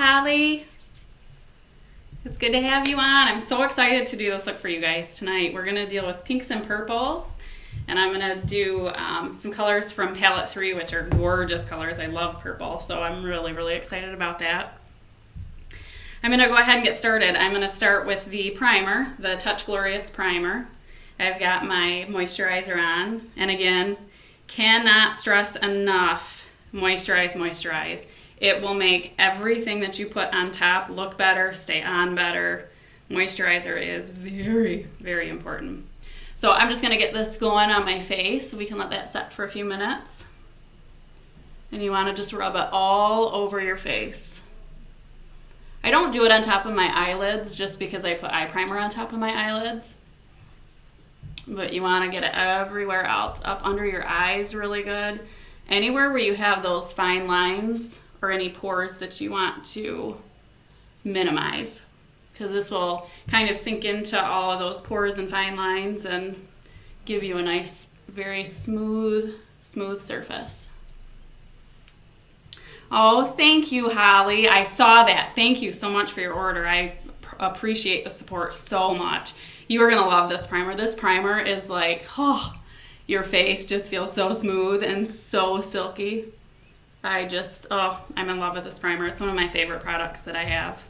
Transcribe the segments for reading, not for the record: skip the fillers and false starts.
Holly. It's good to have you on. I'm so excited to do this look for you guys tonight. We're going to deal with pinks and purples, and I'm going to do some colors from palette 3, which are gorgeous colors. I love purple, so I'm really, really excited about that. I'm going to go ahead and get started. I'm going to start with the primer, the Touch Glorious Primer. I've got my moisturizer on, and again, cannot stress enough, moisturize, moisturize. It will make everything that you put on top look better, stay on better. Moisturizer is very, very important. So I'm just going to get this going on my face. We can let that set for a few minutes. And you want to just rub it all over your face. I don't do it on top of my eyelids just because I put eye primer on top of my eyelids. But you want to get it everywhere else, up under your eyes really good. Anywhere where you have those fine lines or any pores that you want to minimize, because this will kind of sink into all of those pores and fine lines and give you a nice, very smooth surface. Oh, thank you, Holly. I saw that. Thank you so much for your order. I appreciate the support so much. You are going to love this primer. This primer is like, oh, your face just feels so smooth and so silky. I'm in love with this primer. It's one of my favorite products that I have.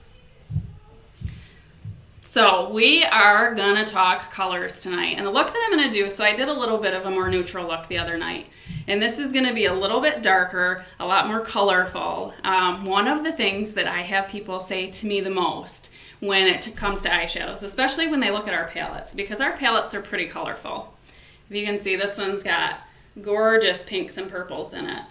So we are gonna talk colors tonight. And the look that I'm gonna do, so I did a little bit of a more neutral look the other night. And this is gonna be a little bit darker, a lot more colorful. One of the things that I have people say to me the most when it comes to eyeshadows, especially when they look at our palettes, because our palettes are pretty colorful. If you can see, this one's got gorgeous pinks and purples in it.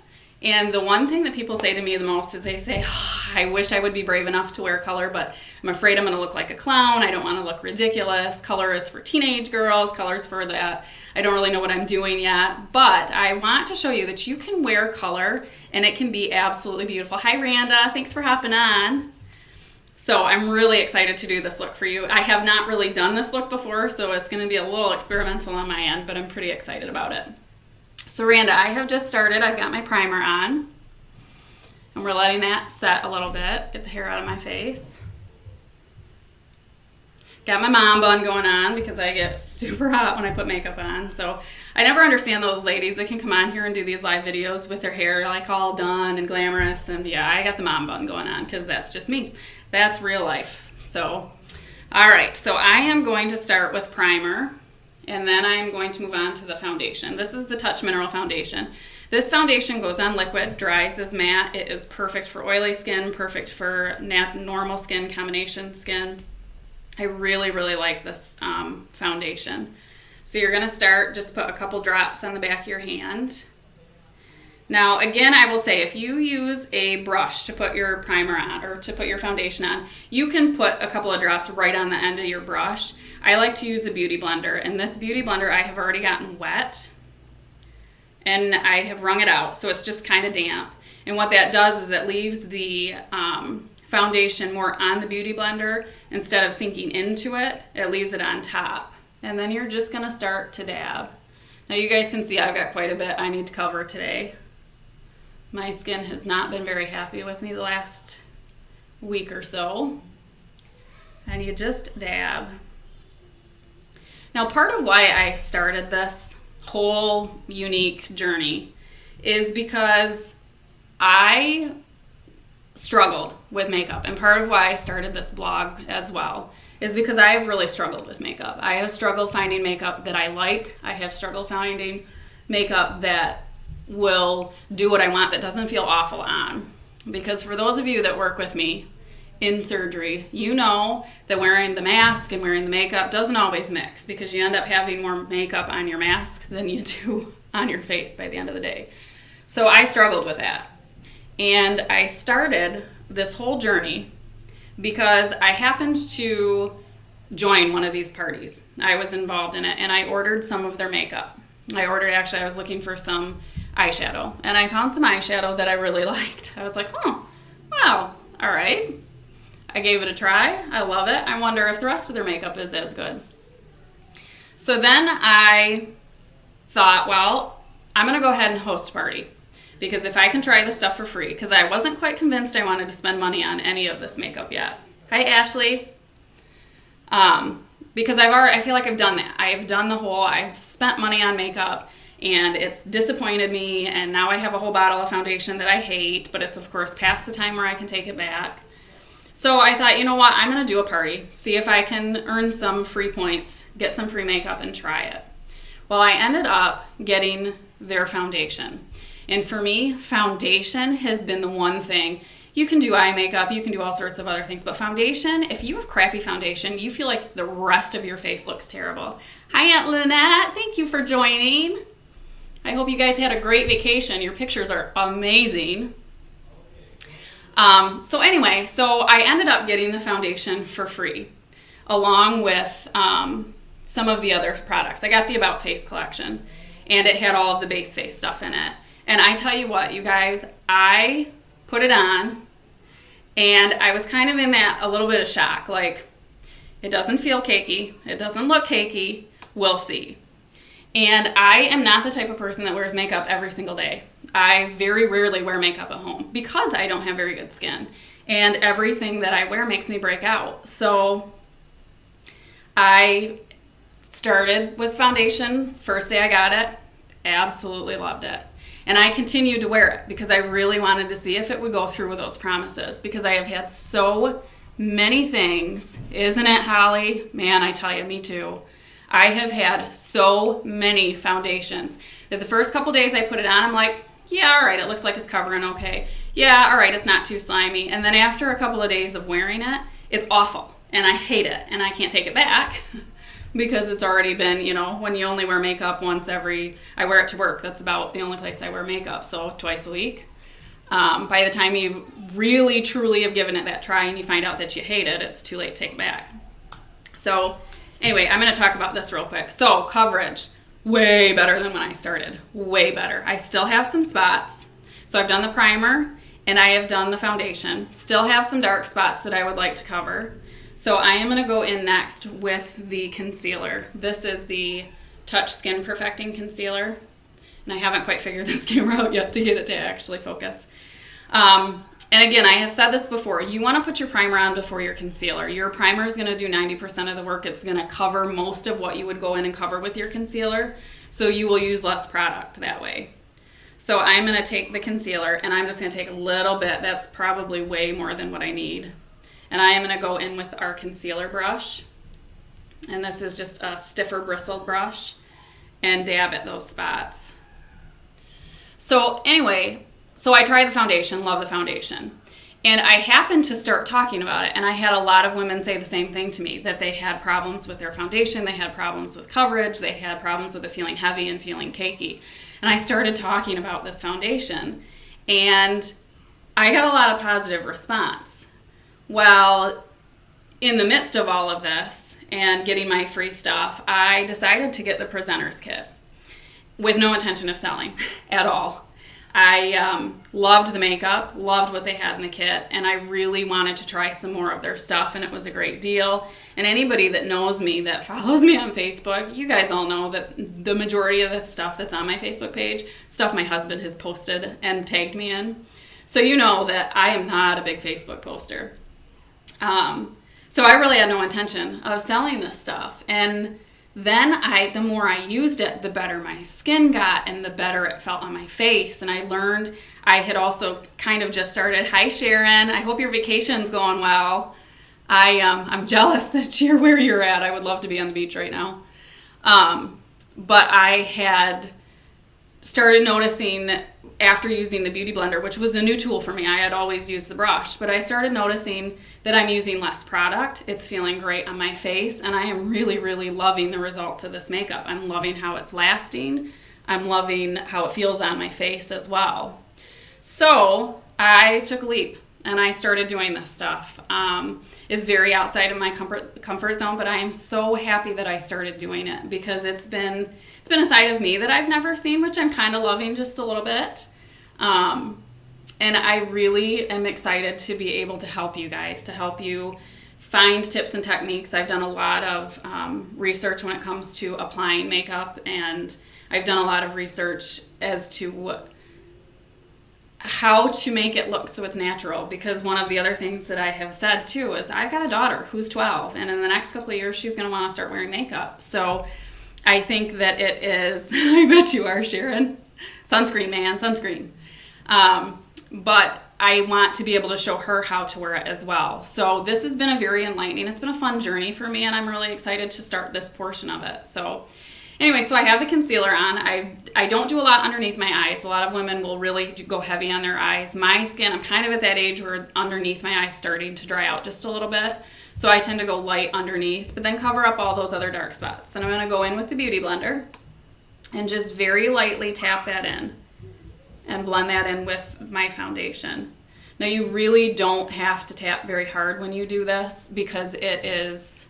And the one thing that people say to me the most is they say, oh, I wish I would be brave enough to wear color, but I'm afraid I'm going to look like a clown. I don't want to look ridiculous. Color is for teenage girls. Color's for that. I don't really know what I'm doing yet. But I want to show you that you can wear color and it can be absolutely beautiful. Hi, Randa. Thanks for hopping on. So I'm really excited to do this look for you. I have not really done this look before, so it's going to be a little experimental on my end, but I'm pretty excited about it. So Randa, I have just started. I've got my primer on, and we're letting that set a little bit, get the hair out of my face. Got my mom bun going on because I get super hot when I put makeup on. So I never understand those ladies that can come on here and do these live videos with their hair like all done and glamorous. And yeah, I got the mom bun going on because that's just me. That's real life. So, all right. So I am going to start with primer. And then I'm going to move on to the foundation. This is the Touch Mineral Foundation. This foundation goes on liquid, dries as matte. It is perfect for oily skin, perfect for normal skin, combination skin. I really, really like this foundation. So you're going to start, just put a couple drops on the back of your hand. Now, again, I will say, if you use a brush to put your primer on or to put your foundation on, you can put a couple of drops right on the end of your brush. I like to use a beauty blender, and this beauty blender I have already gotten wet, and I have wrung it out, so it's just kind of damp. And what that does is it leaves the foundation more on the beauty blender instead of sinking into it. It leaves it on top. And then you're just going to start to dab. Now you guys can see I've got quite a bit I need to cover today. My skin has not been very happy with me the last week or so. And you just dab. Now, part of why I started this whole Younique journey is because I struggled with makeup. And part of why I started this blog as well is because I have really struggled with makeup. I have struggled finding makeup that I like. I have struggled finding makeup that will do what I want, that doesn't feel awful on. Because for those of you that work with me in surgery, you know that wearing the mask and wearing the makeup doesn't always mix, because you end up having more makeup on your mask than you do on your face by the end of the day. So I struggled with that. And I started this whole journey because I happened to join one of these parties. I was involved in it, and I ordered some of their makeup. I was looking for some eyeshadow, and I found some eyeshadow that I really liked. I was like, oh, wow, all right. I gave it a try. I love it. I wonder if the rest of their makeup is as good. So then I thought, well, I'm going to go ahead and host a party. Because if I can try this stuff for free, because I wasn't quite convinced I wanted to spend money on any of this makeup yet. Hi, Ashley. Because I feel like I've done that. I've spent money on makeup and it's disappointed me, and now I have a whole bottle of foundation that I hate, but it's of course past the time where I can take it back. So I thought, you know what, I'm gonna do a party, see if I can earn some free points, get some free makeup and try it. Well, I ended up getting their foundation. And for me, foundation has been the one thing. You can do eye makeup, you can do all sorts of other things, but foundation, if you have crappy foundation, you feel like the rest of your face looks terrible. Hi, Aunt Lynette, thank you for joining. I hope you guys had a great vacation. Your pictures are amazing. So I ended up getting the foundation for free, along with some of the other products. I got the About Face collection, and it had all of the base face stuff in it. And I tell you what, you guys, I put it on, and I was kind of in a little bit of shock. Like, it doesn't feel cakey. It doesn't look cakey. We'll see. And I am not the type of person that wears makeup every single day. I very rarely wear makeup at home because I don't have very good skin. And everything that I wear makes me break out. So I started with foundation. First day I got it, absolutely loved it. And I continued to wear it because I really wanted to see if it would go through with those promises, because I have had so many things. Isn't it, Holly? Man, I tell you, me too. I have had so many foundations that the first couple days I put it on, I'm like, yeah, all right, it looks like it's covering okay. Yeah, all right, it's not too slimy. And then after a couple of days of wearing it, it's awful. And I hate it. And I can't take it back because it's already been, when you only wear makeup I wear it to work. That's about the only place I wear makeup. So twice a week. By the time you really, truly have given it that try and you find out that you hate it, it's too late to take it back. So anyway, I'm going to talk about this real quick. So coverage, way better than when I started. Way better. I still have some spots. So I've done the primer and I have done the foundation. Still have some dark spots that I would like to cover. So I am going to go in next with the concealer. This is the Touch Skin Perfecting Concealer. And I haven't quite figured this camera out yet to get it to actually focus. And again, I have said this before, you want to put your primer on before your concealer. Your primer is going to do 90% of the work. It's going to cover most of what you would go in and cover with your concealer. So you will use less product that way. So I'm going to take the concealer and I'm just going to take a little bit. That's probably way more than what I need. And I am going to go in with our concealer brush. And this is just a stiffer bristled brush, and dab at those spots. So anyway, I tried the foundation, love the foundation. And I happened to start talking about it, and I had a lot of women say the same thing to me, that they had problems with their foundation, they had problems with coverage, they had problems with it feeling heavy and feeling cakey. And I started talking about this foundation, and I got a lot of positive response. Well, in the midst of all of this and getting my free stuff, I decided to get the presenter's kit with no intention of selling at all. I loved the makeup, loved what they had in the kit, and I really wanted to try some more of their stuff, and it was a great deal. And anybody that knows me, that follows me on Facebook, you guys all know that the majority of the stuff that's on my Facebook page, stuff my husband has posted and tagged me in. So you know that I am not a big Facebook poster. So I really had no intention of selling this stuff. And then the more I used it, the better my skin got and the better it felt on my face. And I learned, I had also kind of just started. Hi, Sharon. I hope your vacation's going well. I'm jealous that you're where you're at. I would love to be on the beach right now. But I had started noticing after using the Beauty Blender, which was a new tool for me. I had always used the brush, but I started noticing that I'm using less product. It's feeling great on my face, and I am really, really loving the results of this makeup. I'm loving how it's lasting. I'm loving how it feels on my face as well. So I took a leap, and I started doing this stuff. It's very outside of my comfort zone, but I am so happy that I started doing it because it's been a side of me that I've never seen, which I'm kind of loving just a little bit. And I really am excited to be able to help you guys, to help you find tips and techniques. I've done a lot of research when it comes to applying makeup, and I've done a lot of research as to how to make it look so it's natural, because one of the other things that I have said too is I've got a daughter who's 12, and in the next couple of years she's going to want to start wearing makeup. So I think that it is, I bet you are, Sharon. Sunscreen, man, sunscreen. But I want to be able to show her how to wear it as well. So this has been a very enlightening, it's been a fun journey for me, and I'm really excited to start this portion of it. So anyway, so I have the concealer on. I don't do a lot underneath my eyes. A lot of women will really go heavy on their eyes. My skin, I'm kind of at that age where underneath my eyes starting to dry out just a little bit. So I tend to go light underneath, but then cover up all those other dark spots. Then I'm going to go in with the Beauty Blender and just very lightly tap that in and blend that in with my foundation. Now you really don't have to tap very hard when you do this because it is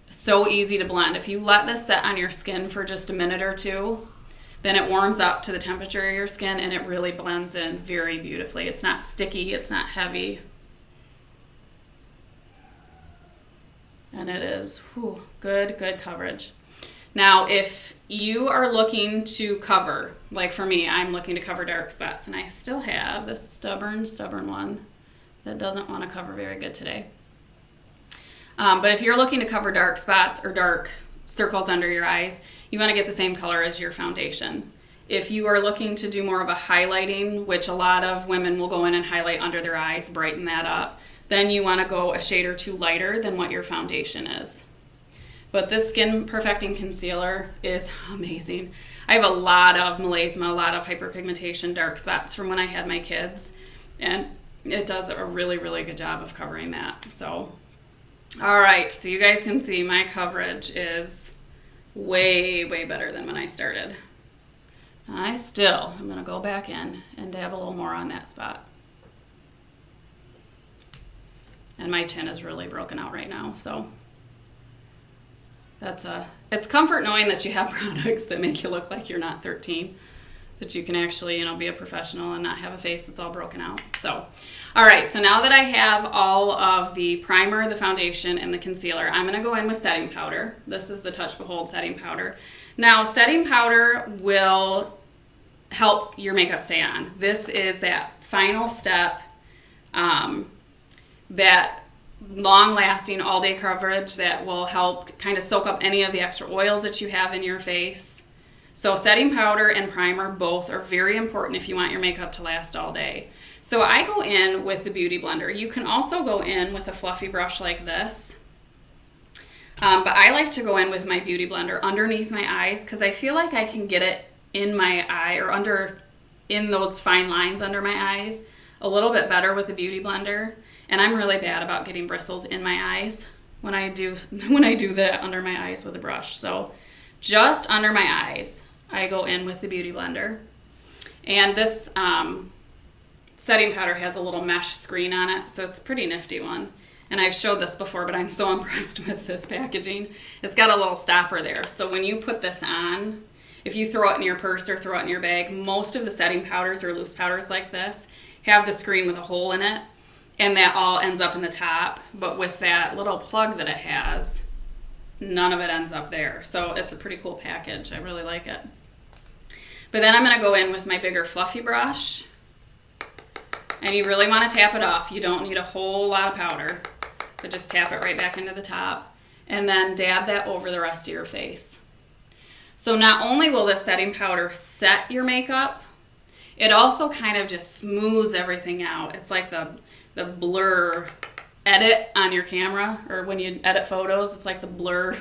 so easy to blend. If you let this set on your skin for just a minute or two, then it warms up to the temperature of your skin and it really blends in very beautifully. It's not sticky, it's not heavy. And it is good coverage. Now, if you are looking to cover, like for me, I'm looking to cover dark spots, and I still have this stubborn one that doesn't want to cover very good today. But if you're looking to cover dark spots or dark circles under your eyes, you want to get the same color as your foundation. If you are looking to do more of a highlighting, which a lot of women will go in and highlight under their eyes, brighten that up, then you want to go a shade or two lighter than what your foundation is. But this Skin Perfecting Concealer is amazing. I have a lot of melasma, a lot of hyperpigmentation, dark spots from when I had my kids, and it does a really good job of covering that. So, all right, so you guys can see my coverage is way better than when I started. I'm going to go back in and dab a little more on that spot. And my chin is really broken out right now, so it's comfort knowing that you have products that make you look like you're not 13, that you can actually, be a professional and not have a face that's all broken out. So, all right, so now that I have all of the primer, the foundation, and the concealer, I'm going to go in with setting powder. This is the Touch Behold setting powder. Now, setting powder will help your makeup stay on. This is that final step, that long-lasting all-day coverage that will help kind of soak up any of the extra oils that you have in your face. So setting powder and primer both are very important if you want your makeup to last all day. So I go in with the Beauty Blender. You can also go in with a fluffy brush like this. But I like to go in with my Beauty Blender underneath my eyes because I feel like I can get it in my eye or in those fine lines under my eyes a little bit better with the Beauty Blender. And I'm really bad about getting bristles in my eyes when I do that under my eyes with a brush. So just under my eyes, I go in with the Beauty Blender. And this setting powder has a little mesh screen on it, so it's a pretty nifty one. And I've showed this before, but I'm so impressed with this packaging. It's got a little stopper there. So when you put this on, if you throw it in your purse or throw it in your bag, most of the setting powders or loose powders like this have the screen with a hole in it. And that all ends up in the top, but with that little plug that it has, none of it ends up there. So it's a pretty cool package. I really like it. But then I'm going to go in with my bigger fluffy brush. And you really want to tap it off. You don't need a whole lot of powder, but just tap it right back into the top. And then dab that over the rest of your face. So not only will this setting powder set your makeup, it also kind of just smooths everything out. It's like the blur edit on your camera, or when you edit photos, it's like the blur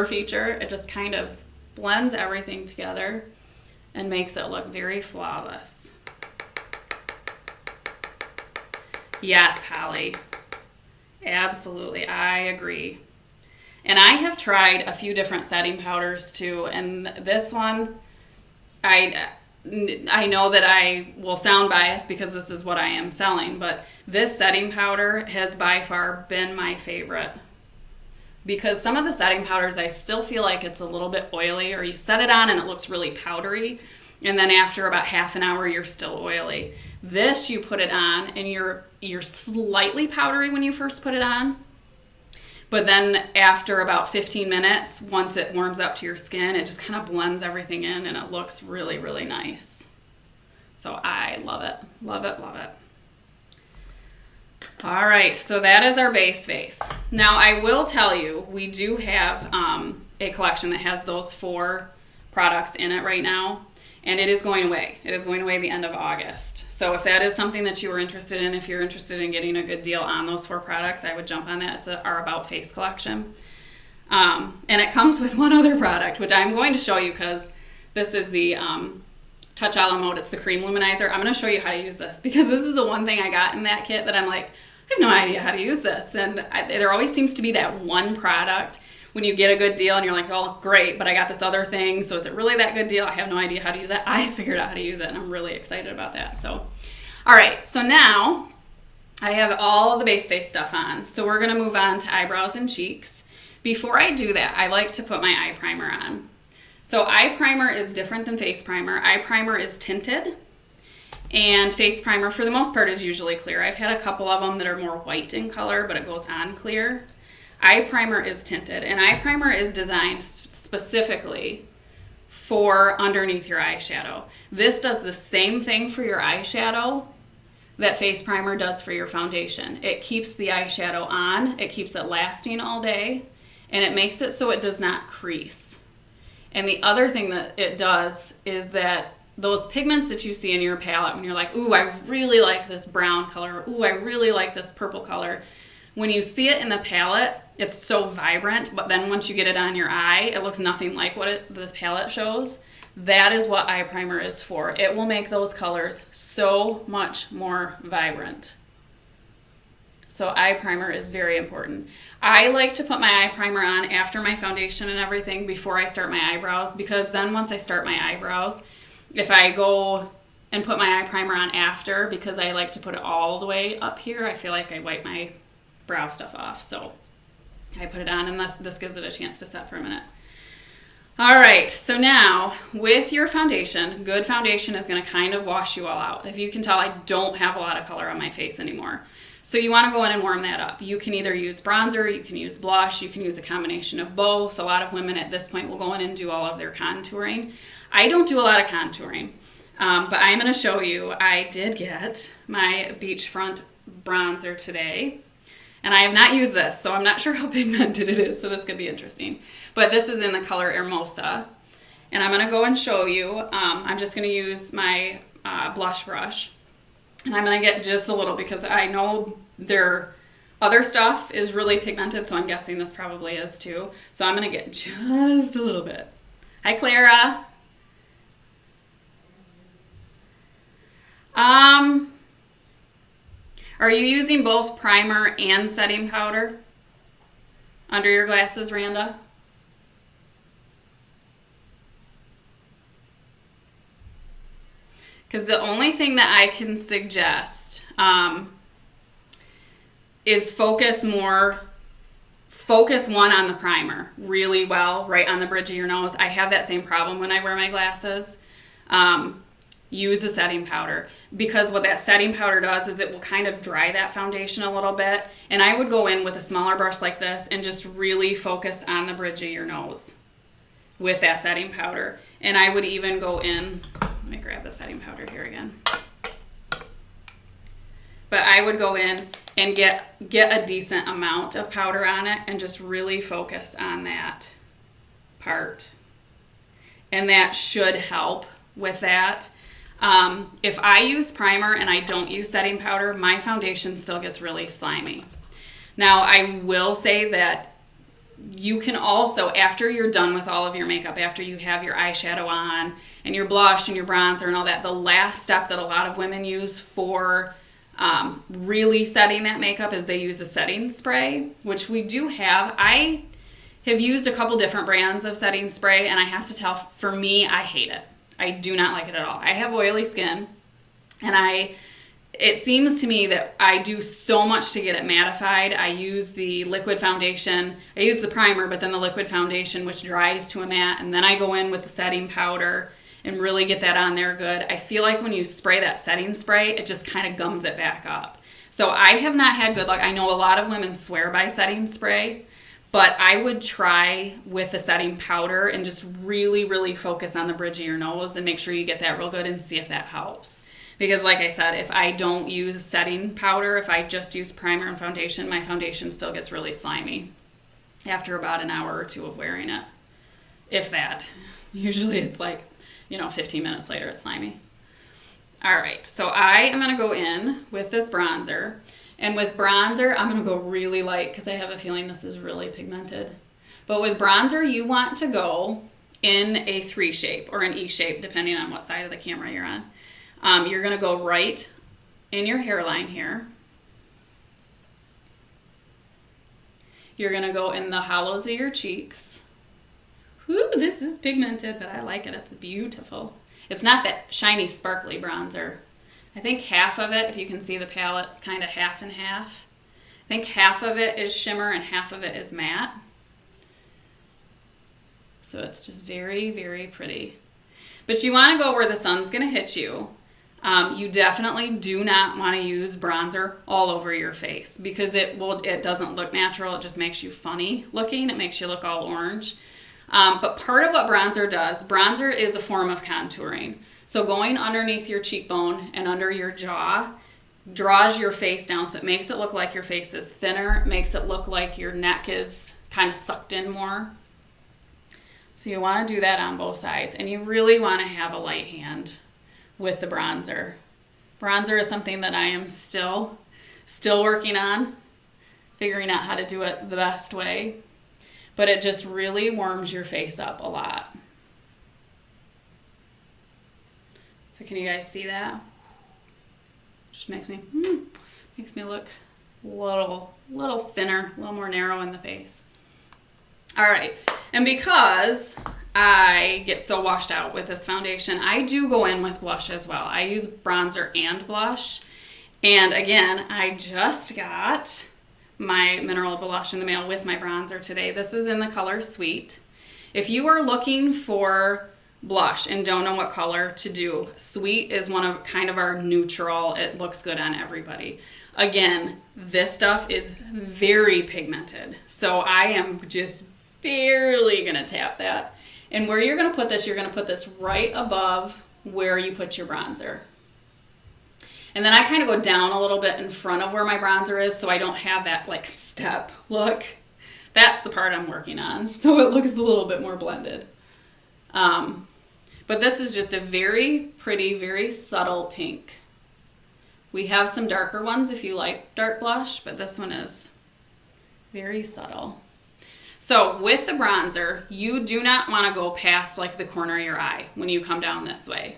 feature. It just kind of blends everything together and makes it look very flawless. Yes, Holly. Absolutely, I agree. And I have tried a few different setting powders too, and this one, I know that I will sound biased because this is what I am selling, but this setting powder has by far been my favorite. Because some of the setting powders, I still feel like it's a little bit oily, or you set it on and it looks really powdery, and then after about half an hour, you're still oily. This, you put it on, and you're slightly powdery when you first put it on, but then after about 15 minutes, once it warms up to your skin, it just kind of blends everything in and it looks really nice. So I love it, love it, love it. All right, so that is our base face. Now I will tell you, we do have a collection that has those 4 products in it right now, and it is going away. It is going away the end of August. So if that is something that you were interested in, if you're interested in getting a good deal on those 4 products, I would jump on that. It's our About Face collection. And it comes with one other product, which I'm going to show you because this is the Touch a la Mode. It's the cream luminizer. I'm going to show you how to use this because this is the one thing I got in that kit that I'm like, I have no idea how to use this. And there always seems to be that one product when you get a good deal and you're like, oh, great, but I got this other thing. So is it really that good deal? I have no idea how to use it. I figured out how to use it and I'm really excited about that. So, all right. So now I have all of the base face stuff on. So we're going to move on to eyebrows and cheeks. Before I do that, I like to put my eye primer on. So eye primer is different than face primer. Eye primer is tinted, and face primer for the most part is usually clear. I've had a couple of them that are more white in color, but it goes on clear. Eye primer is tinted, and eye primer is designed specifically for underneath your eyeshadow. This does the same thing for your eyeshadow that face primer does for your foundation. It keeps the eyeshadow on, it keeps it lasting all day, and it makes it so it does not crease. And the other thing that it does is that those pigments that you see in your palette when you're like, ooh, I really like this brown color, ooh, I really like this purple color. When you see it in the palette, it's so vibrant, but then once you get it on your eye, it looks nothing like what the palette shows. That is what eye primer is for. It will make those colors so much more vibrant. So eye primer is very important. I like to put my eye primer on after my foundation and everything before I start my eyebrows, because then once I start my eyebrows, if I go and put my eye primer on after, because I like to put it all the way up here, I feel like I wipe my brow stuff off. So I put it on, and this gives it a chance to set for a minute. All right, so now with your foundation, good foundation is going to kind of wash you all out. If you can tell, I don't have a lot of color on my face anymore. So you want to go in and warm that up. You can either use bronzer, you can use blush, you can use a combination of both. A lot of women at this point will go in and do all of their contouring. I don't do a lot of contouring, but I'm going to show you. I did get my Beachfront bronzer today, and I have not used this, so I'm not sure how pigmented it is, so this could be interesting. But this is in the color Hermosa, and I'm going to go and show you. I'm just going to use my blush brush. And I'm going to get just a little because I know their other stuff is really pigmented, so I'm guessing this probably is too. So I'm going to get just a little bit. Hi, Clara. Are you using both primer and setting powder under your glasses, Randa? Because the only thing that I can suggest is focus one on the primer really well, right on the bridge of your nose. I have that same problem when I wear my glasses. Use a setting powder, because what that setting powder does is it will kind of dry that foundation a little bit. And I would go in with a smaller brush like this and just really focus on the bridge of your nose with that setting powder. And I would even go in, let me grab the setting powder here again. But I would go in and get a decent amount of powder on it and just really focus on that part. And that should help with that. If I use primer and I don't use setting powder, my foundation still gets really slimy. Now, I will say that you can also, after you're done with all of your makeup, after you have your eyeshadow on and your blush and your bronzer and all that, the last step that a lot of women use for really setting that makeup is they use a setting spray, which we do have. I have used a couple different brands of setting spray, and I have to tell, for me, I hate it. I do not like it at all. I have oily skin, and it seems to me that I do so much to get it mattified. I use the liquid foundation. I use the primer, but then the liquid foundation, which dries to a matte, and then I go in with the setting powder and really get that on there good. I feel like when you spray that setting spray, it just kind of gums it back up. So I have not had good luck. I know a lot of women swear by setting spray, but I would try with the setting powder and just really, really focus on the bridge of your nose and make sure you get that real good and see if that helps. Because like I said, if I don't use setting powder, if I just use primer and foundation, my foundation still gets really slimy after about an hour or two of wearing it. If that. Usually it's like, 15 minutes later it's slimy. All right, so I am going to go in with this bronzer. And with bronzer, I'm going to go really light because I have a feeling this is really pigmented. But with bronzer, you want to go in a 3 shape or an E shape, depending on what side of the camera you're on. You're going to go right in your hairline here. You're going to go in the hollows of your cheeks. Whew, this is pigmented, but I like it. It's beautiful. It's not that shiny, sparkly bronzer. I think half of it, if you can see the palette, it's kind of half and half. I think half of it is shimmer and half of it is matte. So it's just very, very pretty. But you want to go where the sun's going to hit you. You definitely do not want to use bronzer all over your face because it doesn't look natural. It just makes you funny looking. It makes you look all orange. But part of what bronzer does, bronzer is a form of contouring. So going underneath your cheekbone and under your jaw draws your face down. So it makes it look like your face is thinner. It makes it look like your neck is kind of sucked in more. So you want to do that on both sides. And you really want to have a light hand with the bronzer. Bronzer is something that I am still working on, figuring out how to do it the best way. But it just really warms your face up a lot. So can you guys see that? Just makes me look a little thinner, a little more narrow in the face. All right, and because I get so washed out with this foundation, I do go in with blush as well. I use bronzer and blush. And again, I just got my mineral blush in the mail with my bronzer today. This is in the color Sweet. If you are looking for blush and don't know what color to do, Sweet is one of kind of our neutral. It looks good on everybody. Again, this stuff is very pigmented. So I am just barely gonna tap that. And where you're gonna put this, you're gonna put this right above where you put your bronzer. And then I kind of go down a little bit in front of where my bronzer is so I don't have that like step look. That's the part I'm working on. So it looks a little bit more blended. But this is just a very pretty, very subtle pink. We have some darker ones if you like dark blush, but this one is very subtle. So with the bronzer, you do not want to go past like the corner of your eye when you come down this way.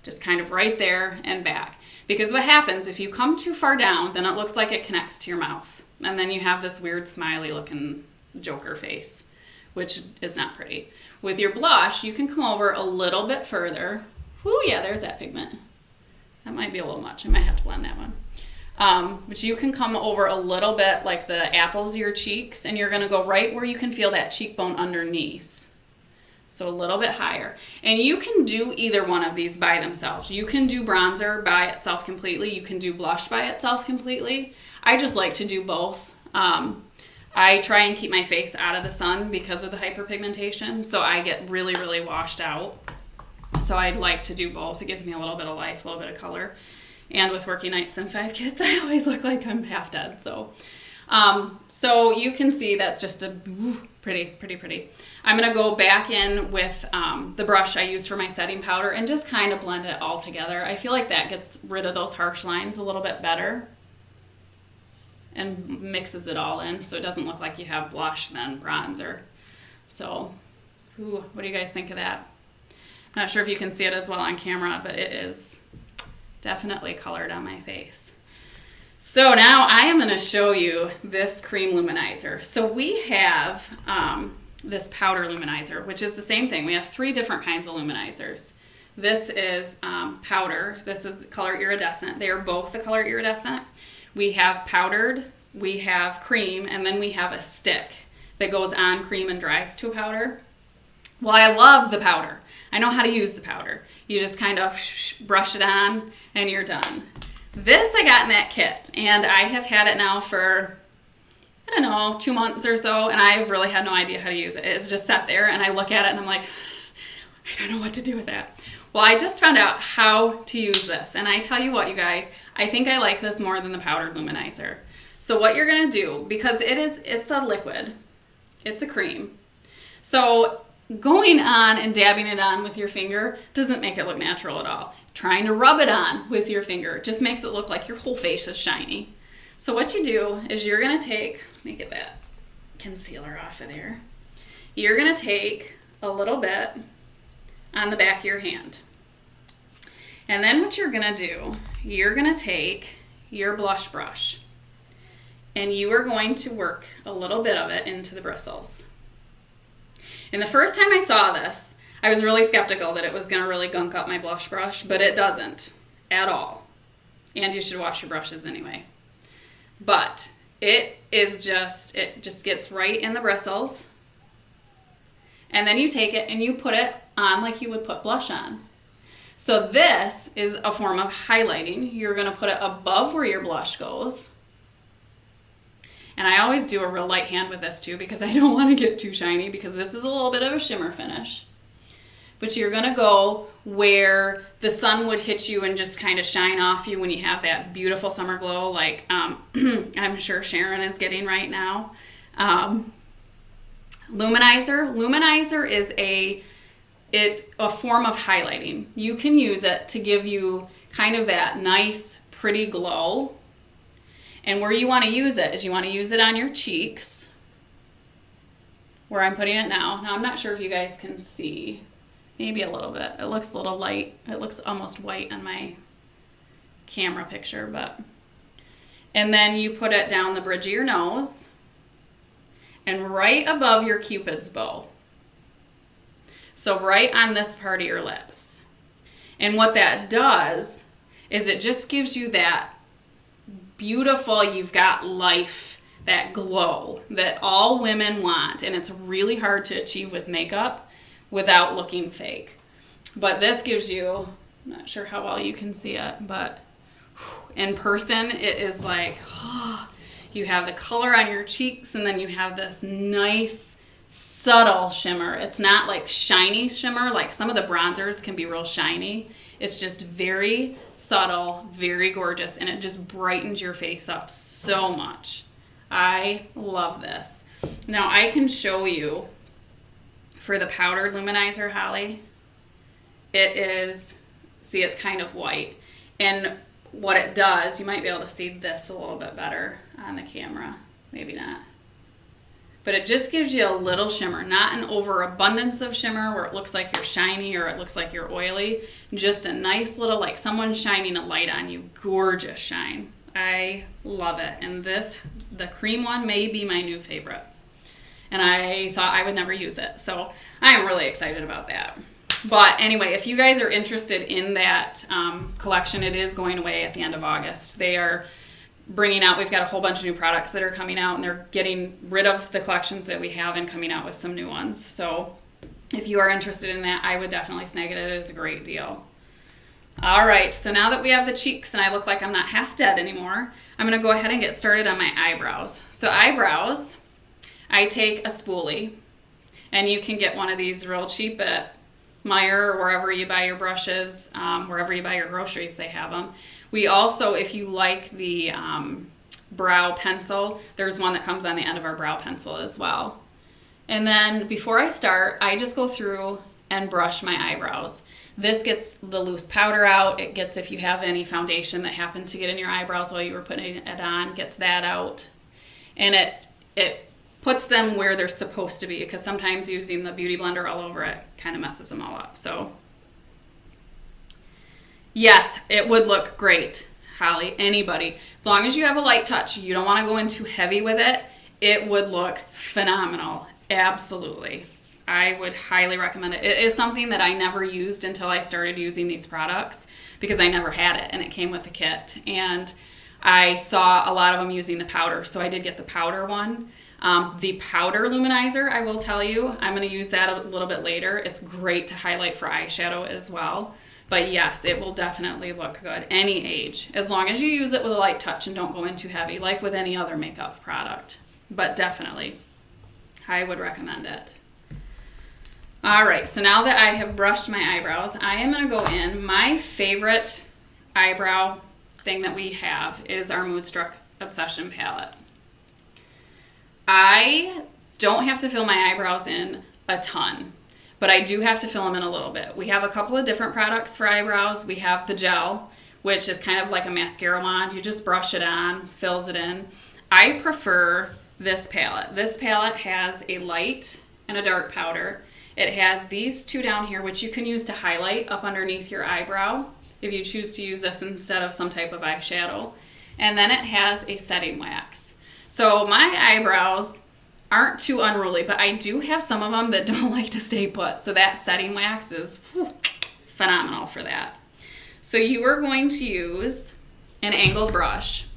Just kind of right there and back. Because what happens, if you come too far down, then it looks like it connects to your mouth. And then you have this weird smiley looking Joker face, which is not pretty. With your blush, you can come over a little bit further. Whoo, yeah, there's that pigment. That might be a little much. I might have to blend that one. But you can come over a little bit like the apples of your cheeks, and you're going to go right where you can feel that cheekbone underneath. So a little bit higher. And you can do either one of these by themselves. You can do bronzer by itself completely. You can do blush by itself completely. I just like to do both. I try and keep my face out of the sun because of the hyperpigmentation. So I get really, really washed out. So I'd like to do both. It gives me a little bit of life, a little bit of color. And with working nights and 5 kids, I always look like I'm half dead. So you can see that's just a pretty, pretty, pretty. I'm going to go back in with the brush I use for my setting powder and just kind of blend it all together. I feel like that gets rid of those harsh lines a little bit better and mixes it all in so it doesn't look like you have blush then bronzer. So, what do you guys think of that? I'm not sure if you can see it as well on camera, but it is definitely colored on my face. So now I am going to show you this cream luminizer. So we have this powder luminizer, which is the same thing. We have 3 different kinds of luminizers. This is powder. This is the color iridescent. They are both the color iridescent. We have powdered, we have cream, and then we have a stick that goes on cream and dries to a powder. Well, I love the powder. I know how to use the powder. You just kind of brush it on and you're done. This I got in that kit, and I have had it now for, I don't know, 2 months or so, and I've really had no idea how to use it. It's just sat there, and I look at it, and I'm like, I don't know what to do with that. Well, I just found out how to use this. And I tell you what, you guys, I think I like this more than the powdered luminizer. So what you're going to do, because it's a liquid, it's a cream. So going on and dabbing it on with your finger doesn't make it look natural at all. Trying to rub it on with your finger just makes it look like your whole face is shiny. So what you do is you're going to take, let me get that concealer off of there. You're going to take a little bit on the back of your hand. And then what you're going to do, you're going to take your blush brush and you are going to work a little bit of it into the bristles. And the first time I saw this, I was really skeptical that it was going to really gunk up my blush brush, but it doesn't at all. And you should wash your brushes anyway. But it just gets right in the bristles. And then you take it and you put it on like you would put blush on. So this is a form of highlighting. You're going to put it above where your blush goes. And I always do a real light hand with this too because I don't want to get too shiny because this is a little bit of a shimmer finish. But you're going to go where the sun would hit you and just kind of shine off you when you have that beautiful summer glow like I'm sure Sharon is getting right now. Luminizer is it's a form of highlighting. You can use it to give you kind of that nice, pretty glow. And where you want to use it is you want to use it on your cheeks, where I'm putting it now. Now, I'm not sure if you guys can see. Maybe a little bit. It looks a little light. It looks almost white on my camera picture, but. And then you put it down the bridge of your nose and right above your Cupid's bow. So right on this part of your lips. And what that does is it just gives you that beautiful, you've got life, that glow that all women want. And it's really hard to achieve with makeup without looking fake. But this gives you, I'm not sure how well you can see it, but in person it is like, you have the color on your cheeks and then you have this nice subtle shimmer. It's not like shiny shimmer, like some of the bronzers can be real shiny. It's just very subtle, very gorgeous, and it just brightens your face up so much. I love this. Now I can show you for the powdered luminizer, Holly. It is, see, it's kind of white. And what it does, you might be able to see this a little bit better on the camera. Maybe not. But it just gives you a little shimmer, not an overabundance of shimmer where it looks like you're shiny or it looks like you're oily. Just a nice little, like someone shining a light on you. Gorgeous shine. I love it. And this, the cream one, may be my new favorite. And I thought I would never use it. So I am really excited about that. But anyway, if you guys are interested in that collection, it is going away at the end of August. They are bringing out, we've got a whole bunch of new products that are coming out, and they're getting rid of the collections that we have and coming out with some new ones. So if you are interested in that, I would definitely snag it. It is a great deal. All right, so now that we have the cheeks and I look like I'm not half dead anymore, I'm going to go ahead and get started on my eyebrows. So eyebrows, I take a spoolie, and you can get one of these real cheap at Meijer or wherever you buy your brushes, wherever you buy your groceries, they have them. We also, if you like the brow pencil, there's one that comes on the end of our brow pencil as well. And then before I start, I just go through and brush my eyebrows. This gets the loose powder out. It gets, if you have any foundation that happened to get in your eyebrows while you were putting it on, gets that out. And it puts them where they're supposed to be, because sometimes using the Beauty Blender all over it kind of messes them all up. So yes, it would look great, Holly, anybody. As long as you have a light touch, you don't want to go in too heavy with it, it would look phenomenal. Absolutely. I would highly recommend it. It is something that I never used until I started using these products, because I never had it and it came with a kit. And I saw a lot of them using the powder, so I did get the powder one. The powder luminizer, I will tell you, I'm going to use that a little bit later. It's great to highlight for eyeshadow as well. But yes, it will definitely look good any age, as long as you use it with a light touch and don't go in too heavy, like with any other makeup product. But definitely, I would recommend it. All right, so now that I have brushed my eyebrows, I am going to go in. My favorite eyebrow thing that we have is our Moodstruck Obsession palette. I don't have to fill my eyebrows in a ton, but I do have to fill them in a little bit. We have a couple of different products for eyebrows. We have the gel, which is kind of like a mascara wand. You just brush it on, fills it in. I prefer this palette. This palette has a light and a dark powder. It has these two down here, which you can use to highlight up underneath your eyebrow if you choose to use this instead of some type of eyeshadow. And then it has a setting wax. So my eyebrows aren't too unruly, but I do have some of them that don't like to stay put. So that setting wax is phenomenal for that. So you are going to use an angled brush.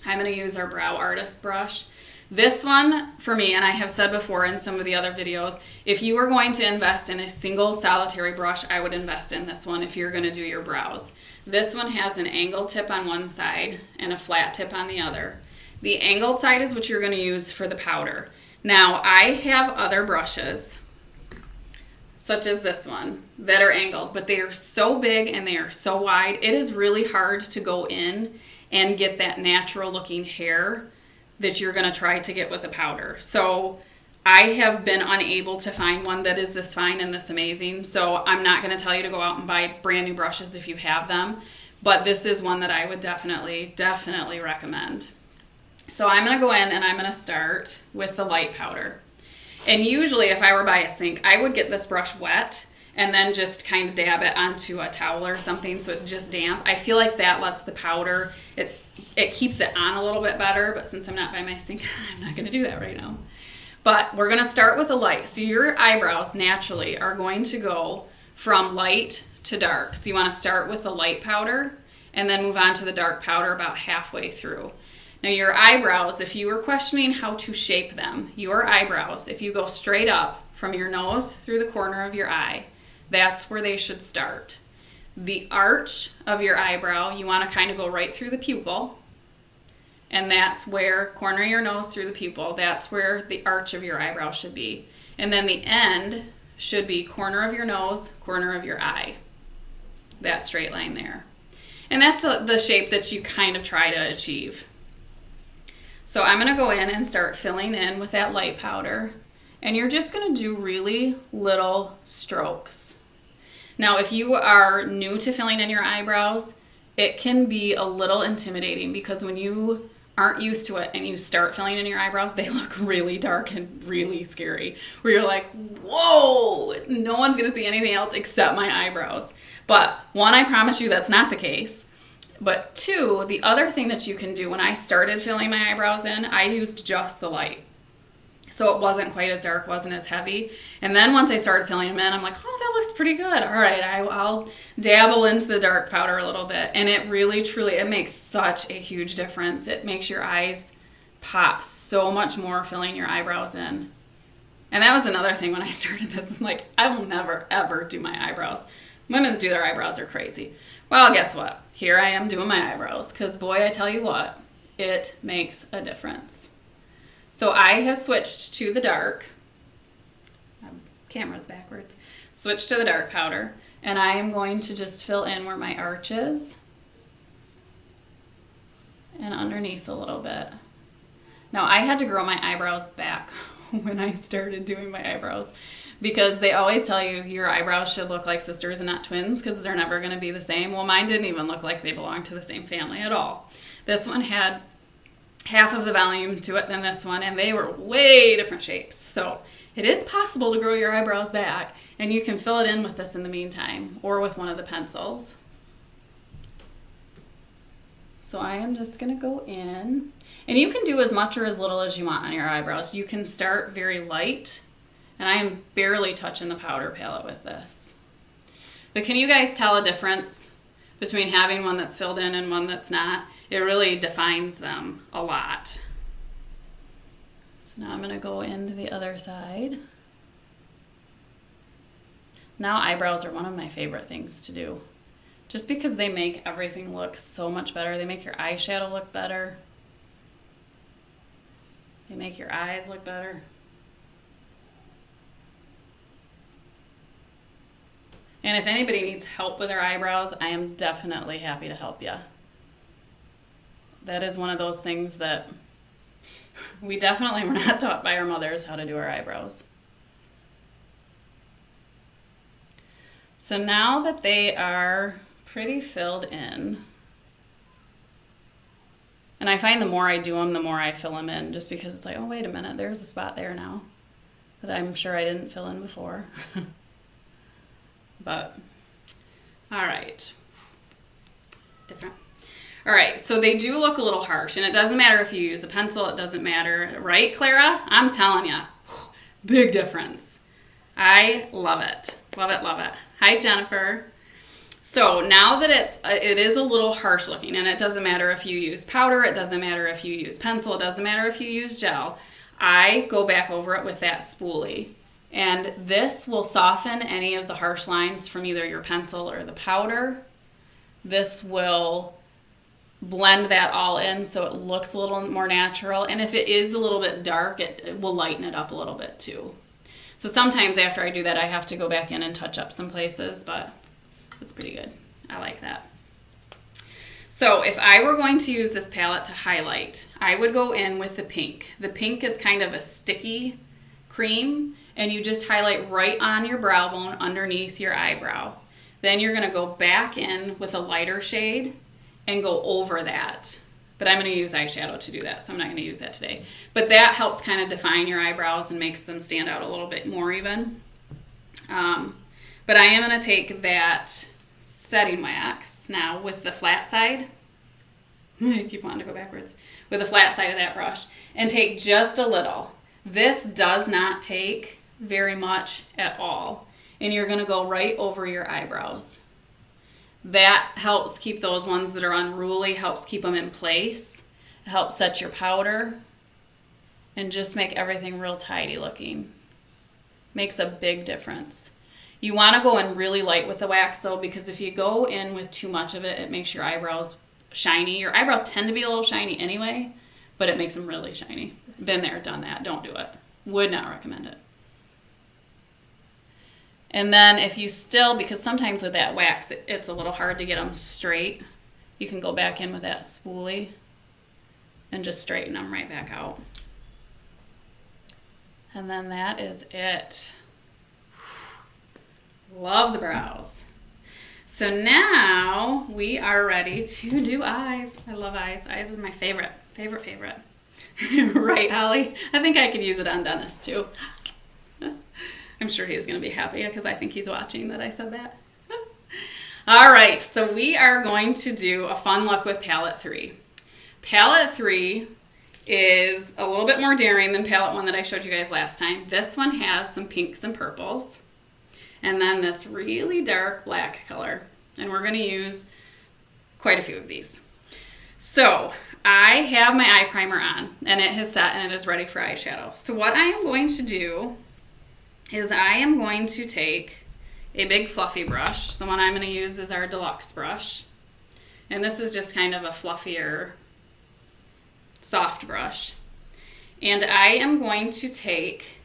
I'm going to use our Brow Artist brush. This one, for me, and I have said before in some of the other videos, if you were going to invest in a single solitary brush, I would invest in this one if you're going to do your brows. This one has an angled tip on one side and a flat tip on the other. The angled side is what you're going to use for the powder. Now, I have other brushes, such as this one, that are angled, but they are so big and they are so wide, it is really hard to go in and get that natural looking hair that you're going to try to get with the powder. So I have been unable to find one that is this fine and this amazing. So I'm not going to tell you to go out and buy brand new brushes if you have them, but this is one that I would definitely recommend. So I'm going to go in and I'm going to start with the light powder. And usually if I were by a sink, I would get this brush wet and then just kind of dab it onto a towel or something so it's just damp. I feel like that lets the powder, it keeps it on a little bit better, but since I'm not by my sink, I'm not going to do that right now. But we're going to start with a light. So your eyebrows naturally are going to go from light to dark. So you want to start with the light powder and then move on to the dark powder about halfway through. Now your eyebrows, if you were questioning how to shape them, your eyebrows, if you go straight up from your nose through the corner of your eye, that's where they should start. The arch of your eyebrow, you want to kind of go right through the pupil, and that's where, corner of your nose through the pupil, that's where the arch of your eyebrow should be. And then the end should be corner of your nose, corner of your eye. That straight line there. And that's the shape that you kind of try to achieve. So I'm going to go in and start filling in with that light powder, and you're just going to do really little strokes. Now, if you are new to filling in your eyebrows, it can be a little intimidating because when you aren't used to it and you start filling in your eyebrows, they look really dark and really scary, where you're like, whoa, no one's going to see anything else except my eyebrows. But one, I promise you that's not the case. But two, the other thing that you can do, when I started filling my eyebrows in, I used just the light. So it wasn't quite as dark, wasn't as heavy. And then once I started filling them in, I'm like, oh, that looks pretty good. All right, I'll dabble into the dark powder a little bit. And it really, truly, it makes such a huge difference. It makes your eyes pop so much more filling your eyebrows in. And that was another thing when I started this. I'm like, I will never, ever do my eyebrows. Women that do their eyebrows are crazy. Well, guess what? Here I am doing my eyebrows. Because boy, I tell you what, it makes a difference. So I have switched to the dark. My camera's backwards. Switch to the dark powder. And I am going to just fill in where my arch is. And underneath a little bit. Now I had to grow my eyebrows back when I started doing my eyebrows. Because they always tell you your eyebrows should look like sisters and not twins because they're never going to be the same. Well, mine didn't even look like they belonged to the same family at all. This one had half of the volume to it than this one, and they were way different shapes. So it is possible to grow your eyebrows back, and you can fill it in with this in the meantime, or with one of the pencils. So I am just going to go in, and you can do as much or as little as you want on your eyebrows. You can start very light, and I am barely touching the powder palette with this. But can you guys tell a difference between having one that's filled in and one that's not? It really defines them a lot. So now I'm going to go into the other side. Now eyebrows are one of my favorite things to do. Just because they make everything look so much better. They make your eyeshadow look better. They make your eyes look better. And if anybody needs help with their eyebrows, I am definitely happy to help you. That is one of those things that we definitely were not taught by our mothers, how to do our eyebrows. So now that they are pretty filled in, and I find the more I do them, the more I fill them in, just because it's like, oh, wait a minute, there's a spot there now that I'm sure I didn't fill in before. But, all right. Different. All right, so they do look a little harsh, and it doesn't matter if you use a pencil, it doesn't matter. Right, Clara? I'm telling you, big difference. I love it. Love it, love it. Hi, Jennifer. So now that it is a little harsh looking, and it doesn't matter if you use powder, it doesn't matter if you use pencil, it doesn't matter if you use gel, I go back over it with that spoolie. And this will soften any of the harsh lines from either your pencil or the powder. This will blend that all in so it looks a little more natural. And if it is a little bit dark, it will lighten it up a little bit too. So sometimes after I do that, I have to go back in and touch up some places, but it's pretty good. I like that. So if I were going to use this palette to highlight, I would go in with the pink. The pink is kind of a sticky cream, and you just highlight right on your brow bone underneath your eyebrow. Then you're gonna go back in with a lighter shade and go over that. But I'm gonna use eyeshadow to do that, so I'm not gonna use that today. But that helps kind of define your eyebrows and makes them stand out a little bit more even. But I am gonna take that setting wax now with the flat side. I keep wanting to go backwards. With the flat side of that brush, and take just a little. This does not take very much at all. And you're gonna go right over your eyebrows. That helps keep those ones that are unruly, helps keep them in place. It helps set your powder and just make everything real tidy looking. Makes a big difference. You wanna go in really light with the wax though, because if you go in with too much of it, it makes your eyebrows shiny. Your eyebrows tend to be a little shiny anyway, but it makes them really shiny. Been there, done that, don't do it. Would not recommend it. And then if you still, because sometimes with that wax, it's a little hard to get them straight, you can go back in with that spoolie and just straighten them right back out. And then that is it. Love the brows. So now we are ready to do eyes. I love eyes. Eyes is my favorite. Right, Holly? I think I could use it on Dennis too. I'm sure he's going to be happy because I think he's watching that I said that. All right, so we are going to do a fun look with palette 3. Palette 3 is a little bit more daring than palette 1 that I showed you guys last time. This one has some pinks and purples, and then this really dark black color. And we're going to use quite a few of these. So I have my eye primer on, and it has set and it is ready for eyeshadow. So what I am going to do is I am going to take a big fluffy brush. The one I'm going to use is our deluxe brush. And this is just kind of a fluffier, soft brush. And I am going to take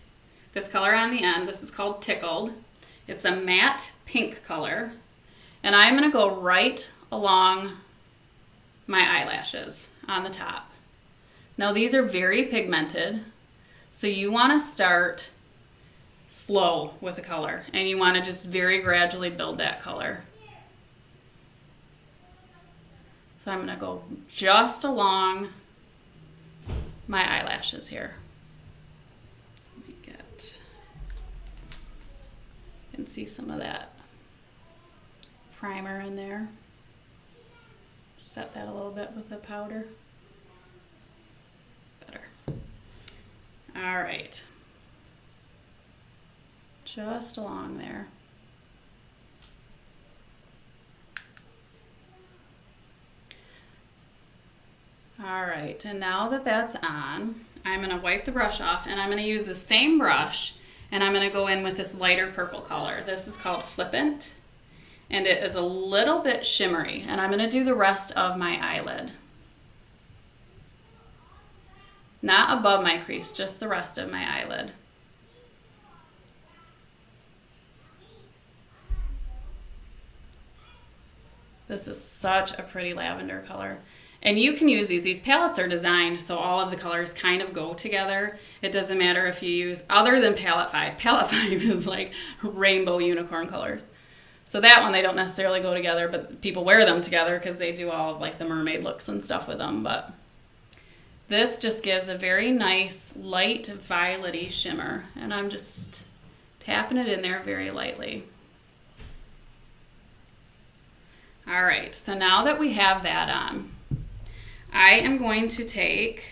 this color on the end. This is called Tickled. It's a matte pink color. And I'm going to go right along my eyelashes on the top. Now these are very pigmented, so you want to start slow with the color, and you want to just very gradually build that color. So I'm going to go just along my eyelashes here. Let me get, you can see some of that primer in there. Set that a little bit with the powder. Better. All right. Just along there. All right, and now that that's on, I'm gonna wipe the brush off, and I'm gonna use the same brush, and I'm gonna go in with this lighter purple color. This is called Flippant, and it is a little bit shimmery, and I'm gonna do the rest of my eyelid. Not above my crease, just the rest of my eyelid. This is such a pretty lavender color. And you can use these. These palettes are designed so all of the colors kind of go together. It doesn't matter if you use, other than palette 5. Palette 5 is like rainbow unicorn colors. So that one, they don't necessarily go together, but people wear them together because they do all of like the mermaid looks and stuff with them. But this just gives a very nice light violet-y shimmer. And I'm just tapping it in there very lightly. All right, so now that we have that on, I am going to take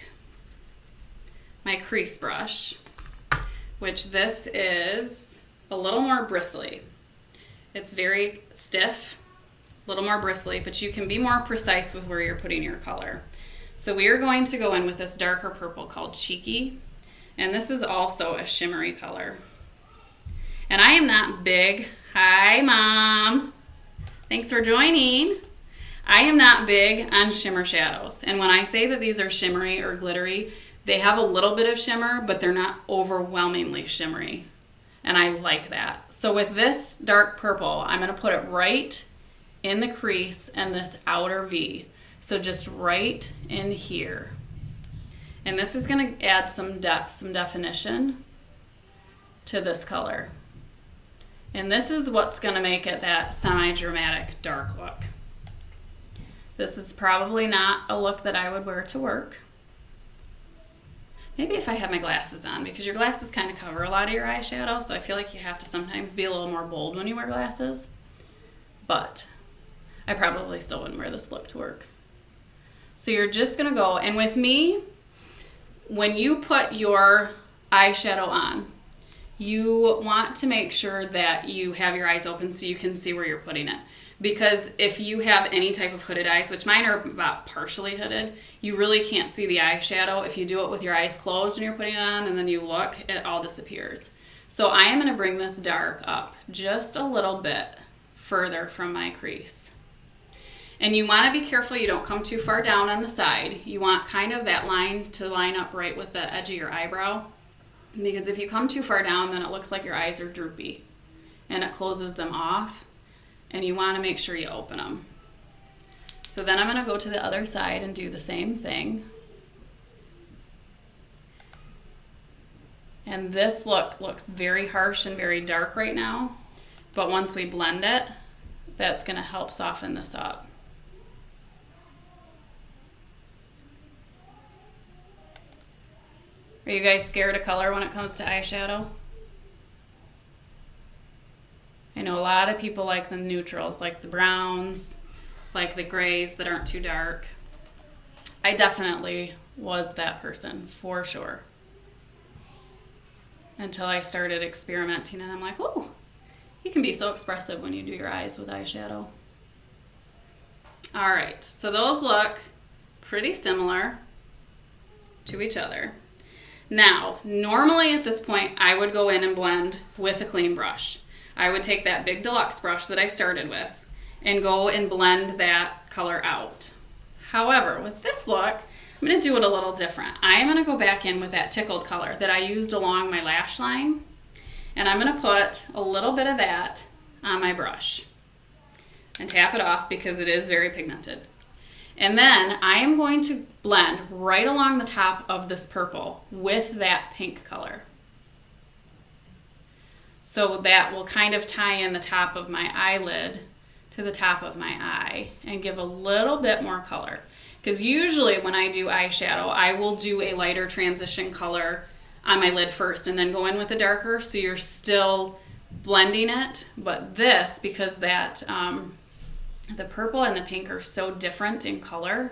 my crease brush, which this is a little more bristly. It's very stiff, a little more bristly, but you can be more precise with where you're putting your color. So we are going to go in with this darker purple called Cheeky, and this is also a shimmery color. And I am not big. Hi, Mom. Thanks for joining. I am not big on shimmer shadows. And when I say that these are shimmery or glittery, they have a little bit of shimmer, but they're not overwhelmingly shimmery. And I like that. So with this dark purple, I'm going to put it right in the crease and this outer V. So just right in here. And this is going to add some depth, some definition to this color. And this is what's going to make it that semi-dramatic dark look. This is probably not a look that I would wear to work. Maybe if I had my glasses on, because your glasses kind of cover a lot of your eyeshadow, so I feel like you have to sometimes be a little more bold when you wear glasses. But I probably still wouldn't wear this look to work. So you're just going to go, and with me, when you put your eyeshadow on, you want to make sure that you have your eyes open so you can see where you're putting it. Because if you have any type of hooded eyes, which mine are about partially hooded, you really can't see the eyeshadow. If you do it with your eyes closed and you're putting it on and then you look, it all disappears. So I am going to bring this dark up just a little bit further from my crease. And you want to be careful you don't come too far down on the side. You want kind of that line to line up right with the edge of your eyebrow. Because if you come too far down, then it looks like your eyes are droopy and it closes them off. And you want to make sure you open them. So then I'm going to go to the other side and do the same thing. And this look looks very harsh and very dark right now. But once we blend it, that's going to help soften this up. Are you guys scared of color when it comes to eyeshadow? I know a lot of people like the neutrals, like the browns, like the grays that aren't too dark. I definitely was that person, for sure. Until I started experimenting and I'm like, oh, you can be so expressive when you do your eyes with eyeshadow. All right, so those look pretty similar to each other. Now, normally at this point, I would go in and blend with a clean brush. I would take that big deluxe brush that I started with and go and blend that color out. However, with this look, I'm going to do it a little different. I am going to go back in with that tickled color that I used along my lash line, and I'm going to put a little bit of that on my brush and tap it off because it is very pigmented. And then I am going to blend right along the top of this purple with that pink color. So that will kind of tie in the top of my eyelid to the top of my eye and give a little bit more color. Because usually when I do eyeshadow, I will do a lighter transition color on my lid first and then go in with a darker, so you're still blending it. But this, because that the purple and the pink are so different in color,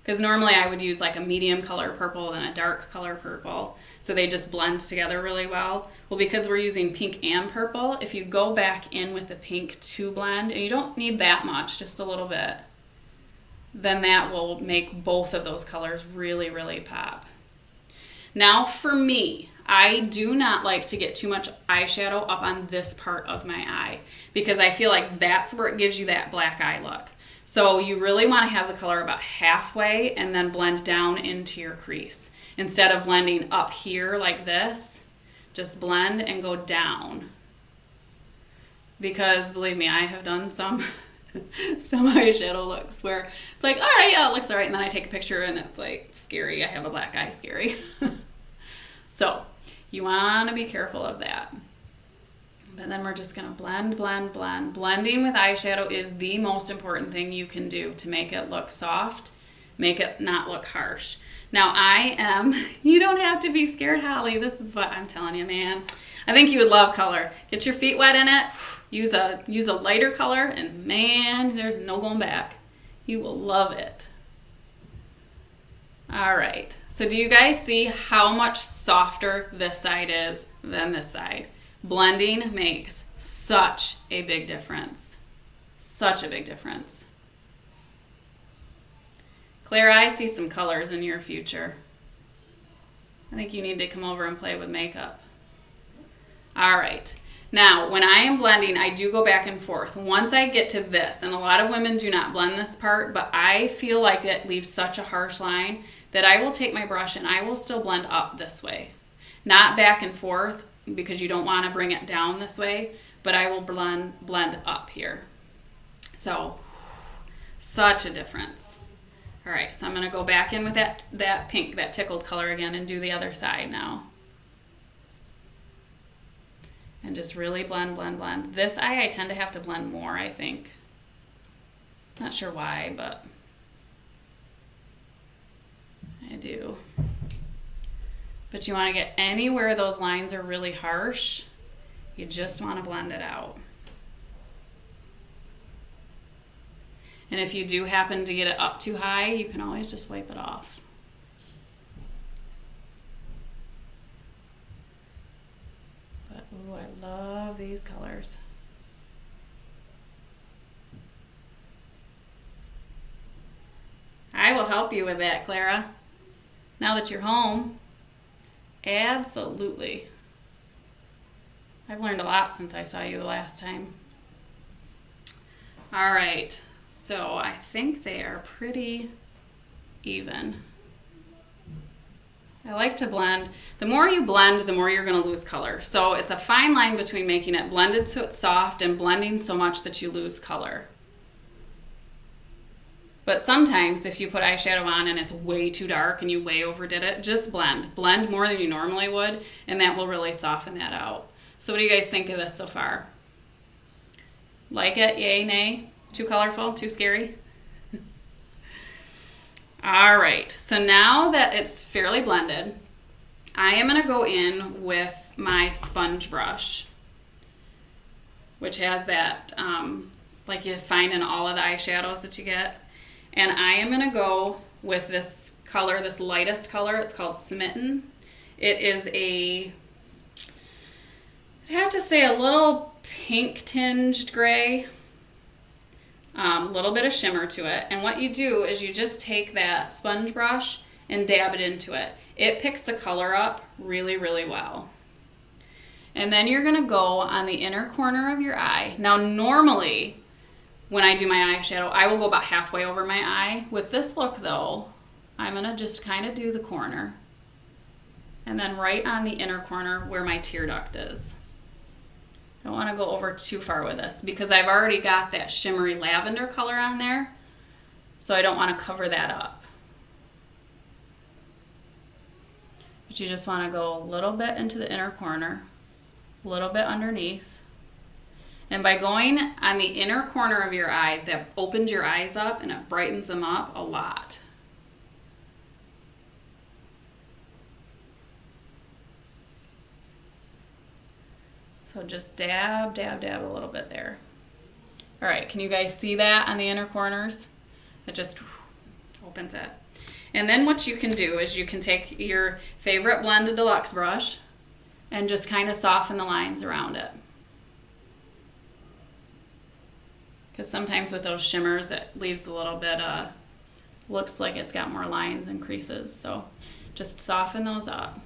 because normally I would use like a medium color purple and a dark color purple, so they just blend together really well. Well, because we're using pink and purple, if you go back in with the pink to blend, and you don't need that much, just a little bit, then that will make both of those colors really, really pop. Now for me, I do not like to get too much eyeshadow up on this part of my eye because I feel like that's where it gives you that black eye look. So you really want to have the color about halfway and then blend down into your crease. Instead of blending up here like this, just blend and go down. Because believe me, I have done some some eyeshadow looks where it's like, all right, yeah, it looks all right. And then I take a picture and it's like scary. I have a black eye, scary. So you want to be careful of that. But then we're just going to blend, blend, blend. Blending with eyeshadow is the most important thing you can do to make it look soft, make it not look harsh. Now you don't have to be scared, Holly. This is what I'm telling you, man. I think you would love color. Get your feet wet in it. Use a lighter color, and man, there's no going back. You will love it. All right. So do you guys see how much softer this side is than this side? Blending makes such a big difference. Such a big difference. Claire, I see some colors in your future. I think you need to come over and play with makeup. All right. Now, when I am blending, I do go back and forth. Once I get to this, and a lot of women do not blend this part, but I feel like it leaves such a harsh line that I will take my brush and I will still blend up this way. Not back and forth, because you don't want to bring it down this way, but I will blend up here. So, such a difference. All right, so I'm going to go back in with that pink, that tickled color again, and do the other side now. And just really blend, blend, blend. This eye, I tend to have to blend more, I think. Not sure why, but I do. But you want to get anywhere those lines are really harsh, you just want to blend it out. And if you do happen to get it up too high, you can always just wipe it off. But ooh, I love these colors. I will help you with that, Clara. Now that you're home. Absolutely. I've learned a lot since I saw you the last time. All right, so I think they are pretty even. I like to blend. The more you blend, the more you're going to lose color. So it's a fine line between making it blended so it's soft and blending so much that you lose color. But sometimes if you put eyeshadow on and it's way too dark and you way overdid it, just blend. Blend more than you normally would, and that will really soften that out. So what do you guys think of this so far? Like it? Yay, nay? Too colorful? Too scary? All right, so now that it's fairly blended, I am going to go in with my sponge brush, which has that, like you find in all of the eyeshadows that you get. And I am going to go with this color, this lightest color. It's called Smitten. It is I'd have to say a little pink tinged gray. A little bit of shimmer to it. And what you do is you just take that sponge brush and dab it into it. It picks the color up really, really well. And then you're going to go on the inner corner of your eye. Now, normally, when I do my eyeshadow, I will go about halfway over my eye. With this look, though, I'm going to just kind of do the corner. And then right on the inner corner where my tear duct is. I don't want to go over too far with this because I've already got that shimmery lavender color on there. So I don't want to cover that up. But you just want to go a little bit into the inner corner, a little bit underneath. And by going on the inner corner of your eye, that opens your eyes up and it brightens them up a lot. So just dab, dab, dab a little bit there. All right, can you guys see that on the inner corners? It just opens it. And then what you can do is you can take your favorite Blended Deluxe brush and just kind of soften the lines around it. Because sometimes with those shimmers, it leaves a little bit, looks like it's got more lines and creases. So just soften those up.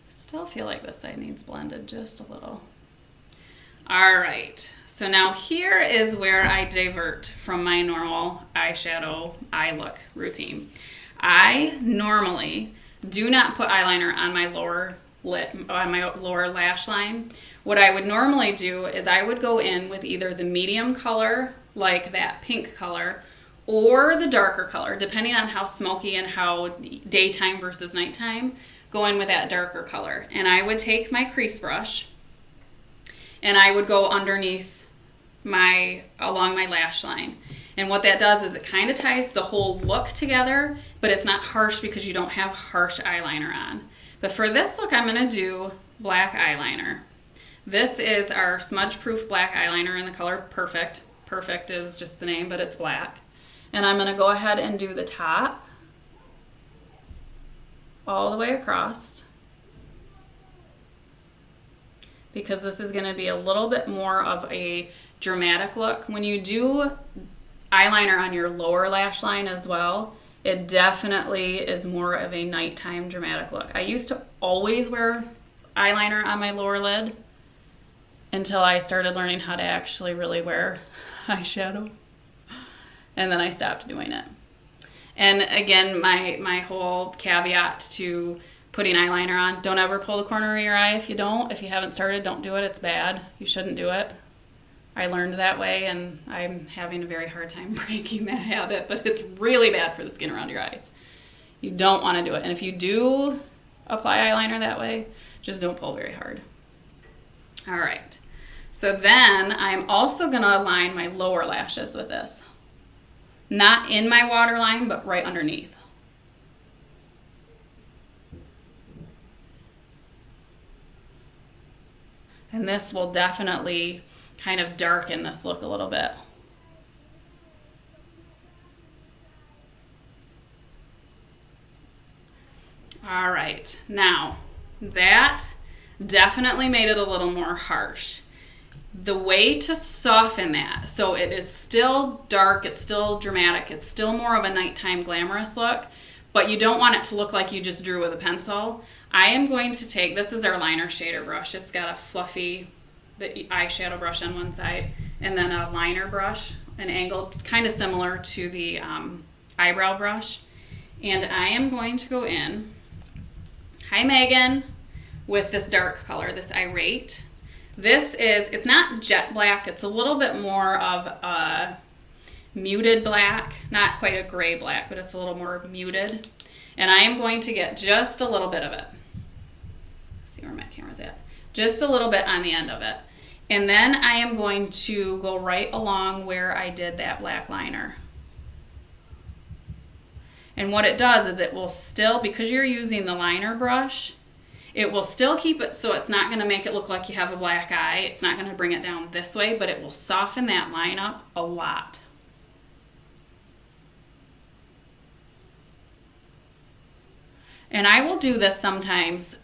Still feel like this side needs blended just a little. All right, so now here is where I divert from my normal eyeshadow eye look routine. I normally do not put eyeliner on my lower lower lash line, what I would normally do is I would go in with either the medium color, like that pink color, or the darker color, depending on how smoky and how daytime versus nighttime, go in with that darker color. And I would take my crease brush and I would go underneath along my lash line. And what that does is it kind of ties the whole look together, but it's not harsh because you don't have harsh eyeliner on. But for this look, I'm going to do black eyeliner. This is our smudge-proof black eyeliner in the color Perfect. Perfect is just the name, but it's black. And I'm going to go ahead and do the top all the way across, because this is going to be a little bit more of a dramatic look. When you do eyeliner on your lower lash line as well, it definitely is more of a nighttime dramatic look. I used to always wear eyeliner on my lower lid until I started learning how to actually really wear eyeshadow, and then I stopped doing it. And again, my whole caveat to putting eyeliner on, don't ever pull the corner of your eye if you haven't started, don't do it. It's bad. You shouldn't do it. I learned that way, and I'm having a very hard time breaking that habit, but it's really bad for the skin around your eyes. You don't want to do it. And if you do apply eyeliner that way, just don't pull very hard. All right. So then I'm also going to align my lower lashes with this. Not in my waterline, but right underneath. And this will definitely kind of darken this look a little bit. All right, now that definitely made it a little more harsh. The way to soften that, so it is still dark, it's still dramatic, it's still more of a nighttime glamorous look, but you don't want it to look like you just drew with a pencil. I am going to take, this is our liner shader brush. It's got a fluffy the eyeshadow brush on one side, and then a liner brush, an angled, kind of similar to the eyebrow brush. And I am going to go in, hi Megan, with this dark color, this Irate. This is, it's not jet black, it's a little bit more of a muted black, not quite a gray black, but it's a little more muted. And I am going to get just a little bit of it. Let's see where my camera's at. Just a little bit on the end of it. And then I am going to go right along where I did that black liner. And what it does is it will still, because you're using the liner brush, it will still keep it so it's not going to make it look like you have a black eye. It's not going to bring it down this way, but it will soften that line up a lot. And I will do this sometimes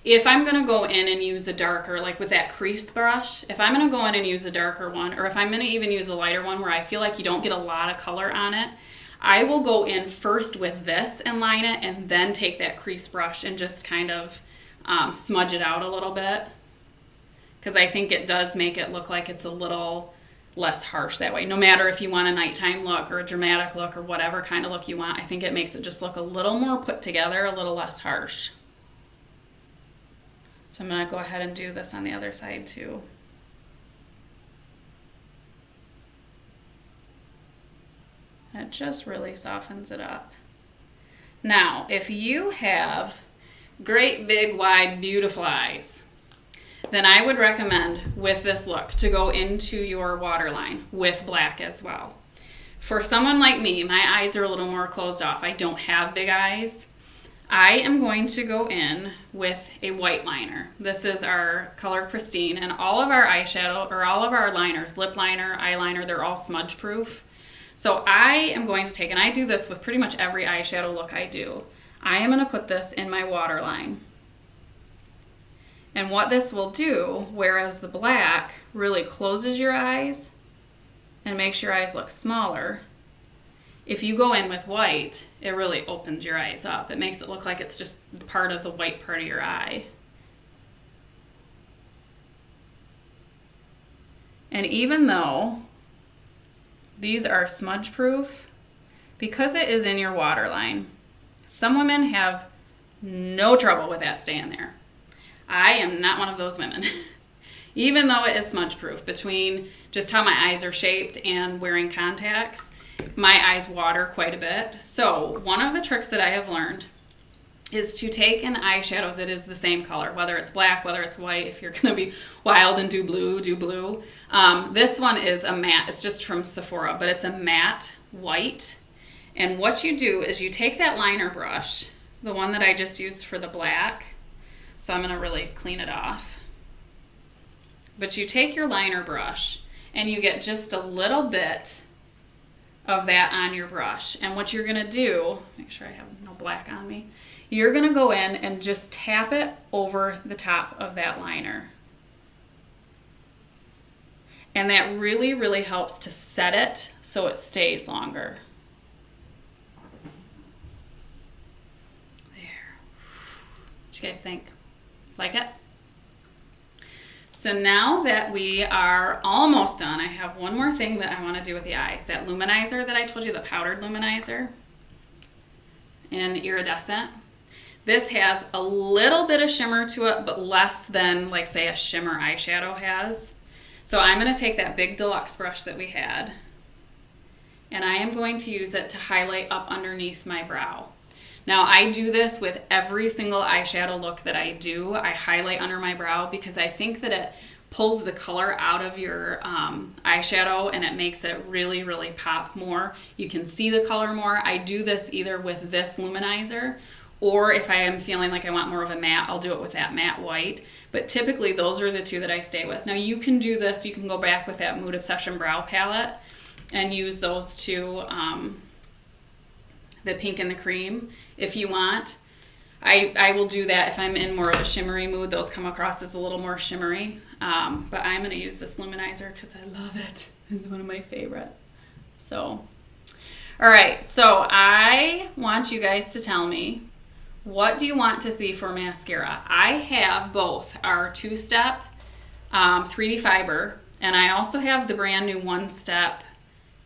if I'm going to go in and use a darker, like with that crease brush, if I'm going to go in and use a darker one, or if I'm going to even use a lighter one where I feel like you don't get a lot of color on it, I will go in first with this and line it, and then take that crease brush and just kind of smudge it out a little bit, because I think it does make it look like it's a little less harsh that way. No matter if you want a nighttime look or a dramatic look or whatever kind of look you want, I think it makes it just look a little more put together, a little less harsh. So I'm going to go ahead and do this on the other side too. It just really softens it up. Now, if you have great, big, wide, beautiful eyes, then I would recommend with this look to go into your waterline with black as well. For someone like me, my eyes are a little more closed off. I don't have big eyes. I am going to go in with a white liner. This is our color Pristine, and all of our eyeshadow, or all of our liners, lip liner, eyeliner, they're all smudge proof. So I am going to take, and I do this with pretty much every eyeshadow look I do, I am going to put this in my waterline. And what this will do, whereas the black really closes your eyes and makes your eyes look smaller, if you go in with white, it really opens your eyes up. It makes it look like it's just part of the white part of your eye. And even though these are smudge proof, because it is in your waterline, some women have No trouble with that staying there. I am not one of those women. Even though it is smudge proof, between just how my eyes are shaped and wearing contacts, my eyes water quite a bit. So one of the tricks that I have learned is to take an eyeshadow that is the same color, whether it's black, whether it's white. If you're going to be wild and do blue, do blue. This one is a matte. It's just from Sephora, but it's a matte white. And what you do is you take that liner brush, the one that I just used for the black. So I'm going to really clean it off. But you take your liner brush and you get just a little bit of that on your brush. And what you're going to do, make sure I have no black on me, you're going to go in and just tap it over the top of that liner. And that really, really helps to set it so it stays longer. There. What you guys think? Like it? So now that we are almost done, I have one more thing that I want to do with the eyes. That luminizer that I told you, the powdered luminizer in iridescent. This has a little bit of shimmer to it, but less than, like, say, a shimmer eyeshadow has. So I'm going to take that big deluxe brush that we had, and I am going to use it to highlight up underneath my brow. Now, I do this with every single eyeshadow look that I do. I highlight under my brow because I think that it pulls the color out of your eyeshadow and it makes it really, really pop more. You can see the color more. I do this either with this luminizer, or if I am feeling like I want more of a matte, I'll do it with that matte white. But typically, those are the two that I stay with. Now, you can do this. You can go back with that Mood Obsession Brow Palette and use those two, the pink and the cream, if you want. I will do that if I'm in more of a shimmery mood. Those come across as a little more shimmery. But I'm going to use this luminizer because I love it. It's one of my favorite. So, all right. So I want you guys to tell me, what do you want to see for mascara? I have both our two-step 3D fiber, and I also have the brand new one-step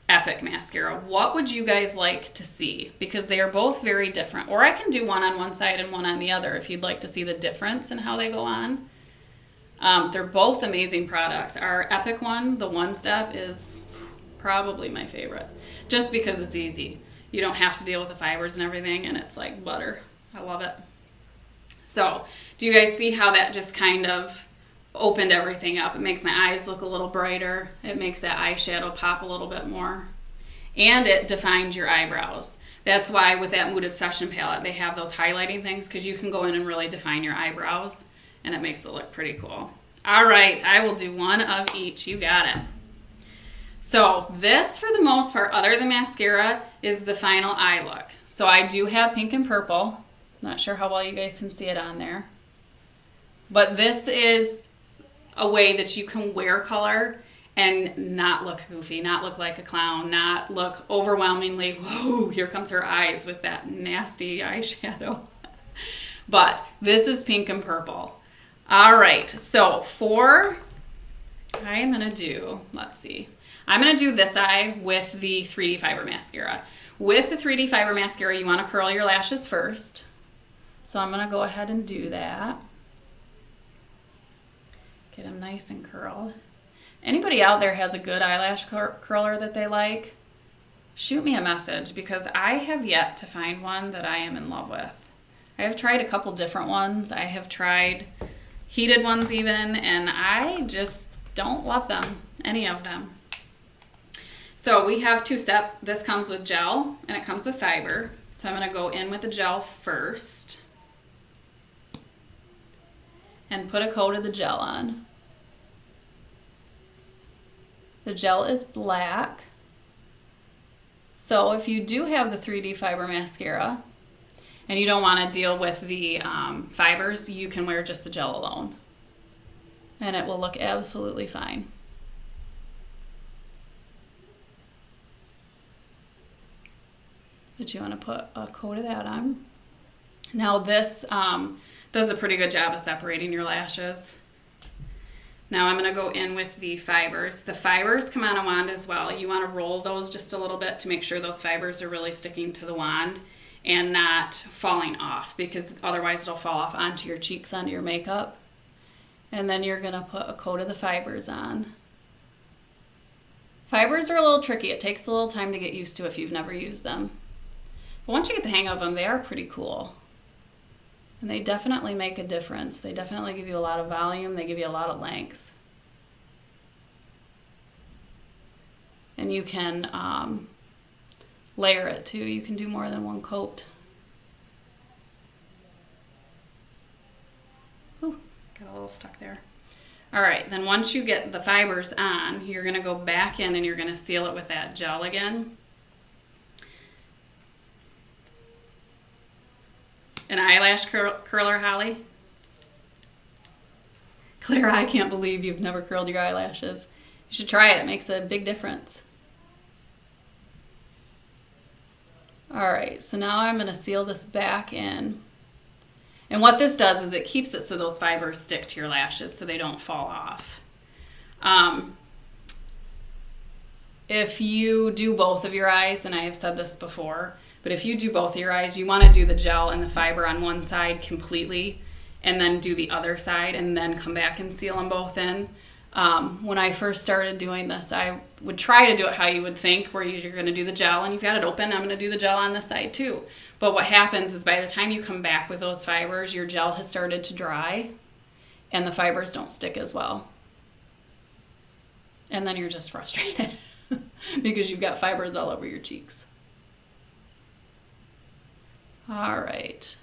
Epic mascara. What would you guys like to see? Because they are both very different. Or I can do one on one side and one on the other if you'd like to see the difference in how they go on. They're both amazing products. Our Epic one, the one step, is probably my favorite. Just because it's easy. You don't have to deal with the fibers and everything, and it's like butter. I love it. So, do you guys see how that just kind of opened everything up? It makes my eyes look a little brighter. It makes that eyeshadow pop a little bit more. And it defines your eyebrows. That's why with that Mood Obsession palette, they have those highlighting things, because you can go in and really define your eyebrows, and it makes it look pretty cool. All right, I will do one of each. You got it. So this, for the most part, other than mascara, is the final eye look. So I do have pink and purple. Not sure how well you guys can see it on there. But this is a way that you can wear color and not look goofy, not look like a clown, not look overwhelmingly, whoa, here comes her eyes with that nasty eyeshadow. But this is pink and purple. All right, so I'm gonna do, let's see. I'm gonna do this eye with the 3D Fiber Mascara. With the 3D Fiber Mascara, you wanna curl your lashes first. So I'm gonna go ahead and do that. Get them nice and curled. Anybody out there has a good eyelash curler that they like? Shoot me a message, because I have yet to find one that I am in love with. I have tried a couple different ones. I have tried heated ones even, and I just don't love them, any of them. So we have two-step. This comes with gel and it comes with fiber. So I'm gonna go in with the gel first and put a coat of the gel on. The gel is black. So if you do have the 3D Fiber Mascara and you don't want to deal with the fibers, you can wear just the gel alone. And it will look absolutely fine. But you want to put a coat of that on. Now this does a pretty good job of separating your lashes. Now I'm going to go in with the fibers. The fibers come on a wand as well. You want to roll those just a little bit to make sure those fibers are really sticking to the wand. and not falling off, because otherwise it'll fall off onto your cheeks, onto your makeup. And then you're going to put a coat of the fibers on. Fibers are a little tricky. It takes a little time to get used to if you've never used them. But once you get the hang of them, they are pretty cool. And they definitely make a difference. They definitely give you a lot of volume. They give you a lot of length. And you can layer it too. You can do more than one coat. Ooh, got a little stuck there. All right, then once you get the fibers on, you're gonna go back in and you're gonna seal it with that gel again. An eyelash curler, Holly? Clara, I can't believe you've never curled your eyelashes. You should try it. It makes a big difference. All right, so now I'm going to seal this back in. And what this does is it keeps it so those fibers stick to your lashes so they don't fall off. If you do both of your eyes, and I have said this before, but if you do both of your eyes, you want to do the gel and the fiber on one side completely, and then do the other side, and then come back and seal them both in. When I first started doing this, I would try to do it how you would think, where you're going to do the gel and you've got it open. I'm going to do the gel on this side too. But what happens is by the time you come back with those fibers, your gel has started to dry and the fibers don't stick as well. And then you're just frustrated because you've got fibers all over your cheeks. All right.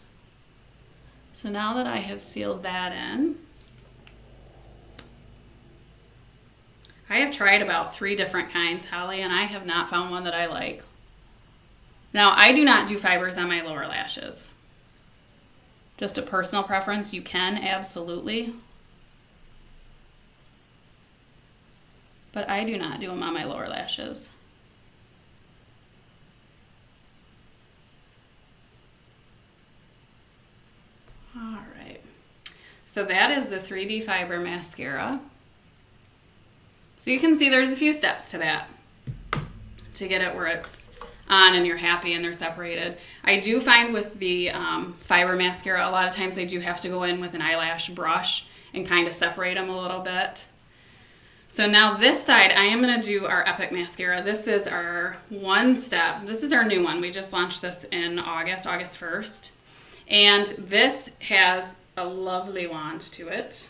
So now that I have sealed that in, I have tried about 3 different kinds, Holly, and I have not found one that I like. Now, I do not do fibers on my lower lashes. Just a personal preference. You can, absolutely. But I do not do them on my lower lashes. All right. So that is the 3D Fiber Mascara. So you can see there's a few steps to that to get it where it's on and you're happy and they're separated. I do find with the fiber mascara, a lot of times I do have to go in with an eyelash brush and kind of separate them a little bit. So now this side, I am going to do our Epic Mascara. This is our one step. This is our new one. We just launched this in August 1st. And this has a lovely wand to it.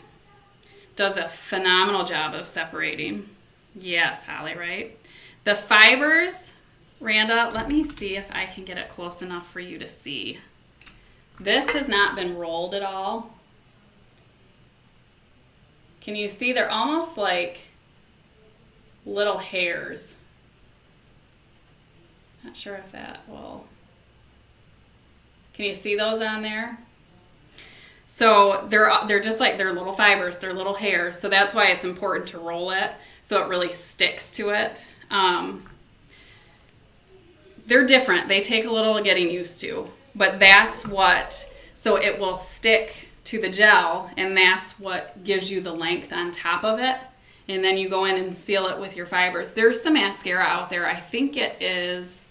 Does a phenomenal job of separating. Yes, Holly, right? The fibers, Randa, let me see if I can get it close enough for you to see. This has not been rolled at all. Can you see? They're almost like little hairs. Not sure if that will... Can you see those on there? So they're just like, they're little fibers, they're little hairs. So that's why it's important to roll it so it really sticks to it. They're different. They take a little getting used to, but that's what, so it will stick to the gel, and that's what gives you the length on top of it. And then you go in and seal it with your fibers. There's some mascara out there. I think it's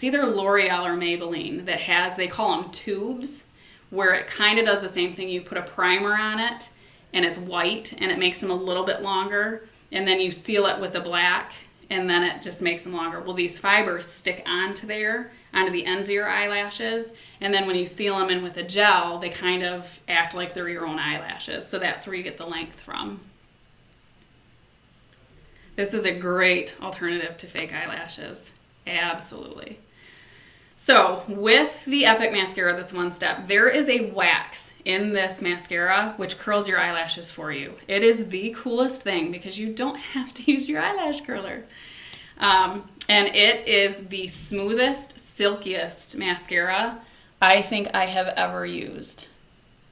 either L'Oreal or Maybelline that has, they call them tubes, where it kind of does the same thing. You put a primer on it and it's white and it makes them a little bit longer, and then you seal it with a black and then it just makes them longer. Well, these fibers stick onto the ends of your eyelashes, and then when you seal them in with a gel, they kind of act like they're your own eyelashes. So that's where you get the length from. This is a great alternative to fake eyelashes. Absolutely. So with the Epic Mascara, that's one step. There is a wax in this mascara which curls your eyelashes for you. It is the coolest thing because you don't have to use your eyelash curler. And it is the smoothest, silkiest mascara I think I have ever used.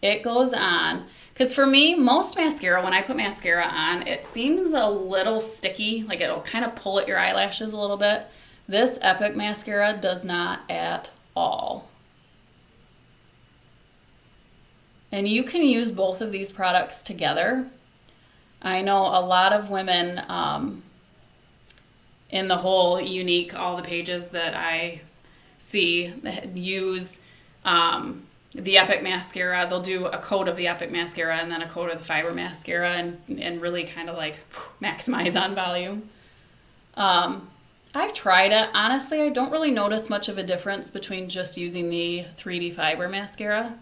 It goes on, because for me, most mascara, when I put mascara on, it seems a little sticky, like it'll kind of pull at your eyelashes a little bit. This Epic Mascara does not at all. And you can use both of these products together. I know a lot of women in the whole Younique, all the pages that I see use the Epic mascara. They'll do a coat of the Epic mascara and then a coat of the fiber mascara and really kind of like maximize on volume. I've tried it. Honestly, I don't really notice much of a difference between just using the 3D fiber mascara.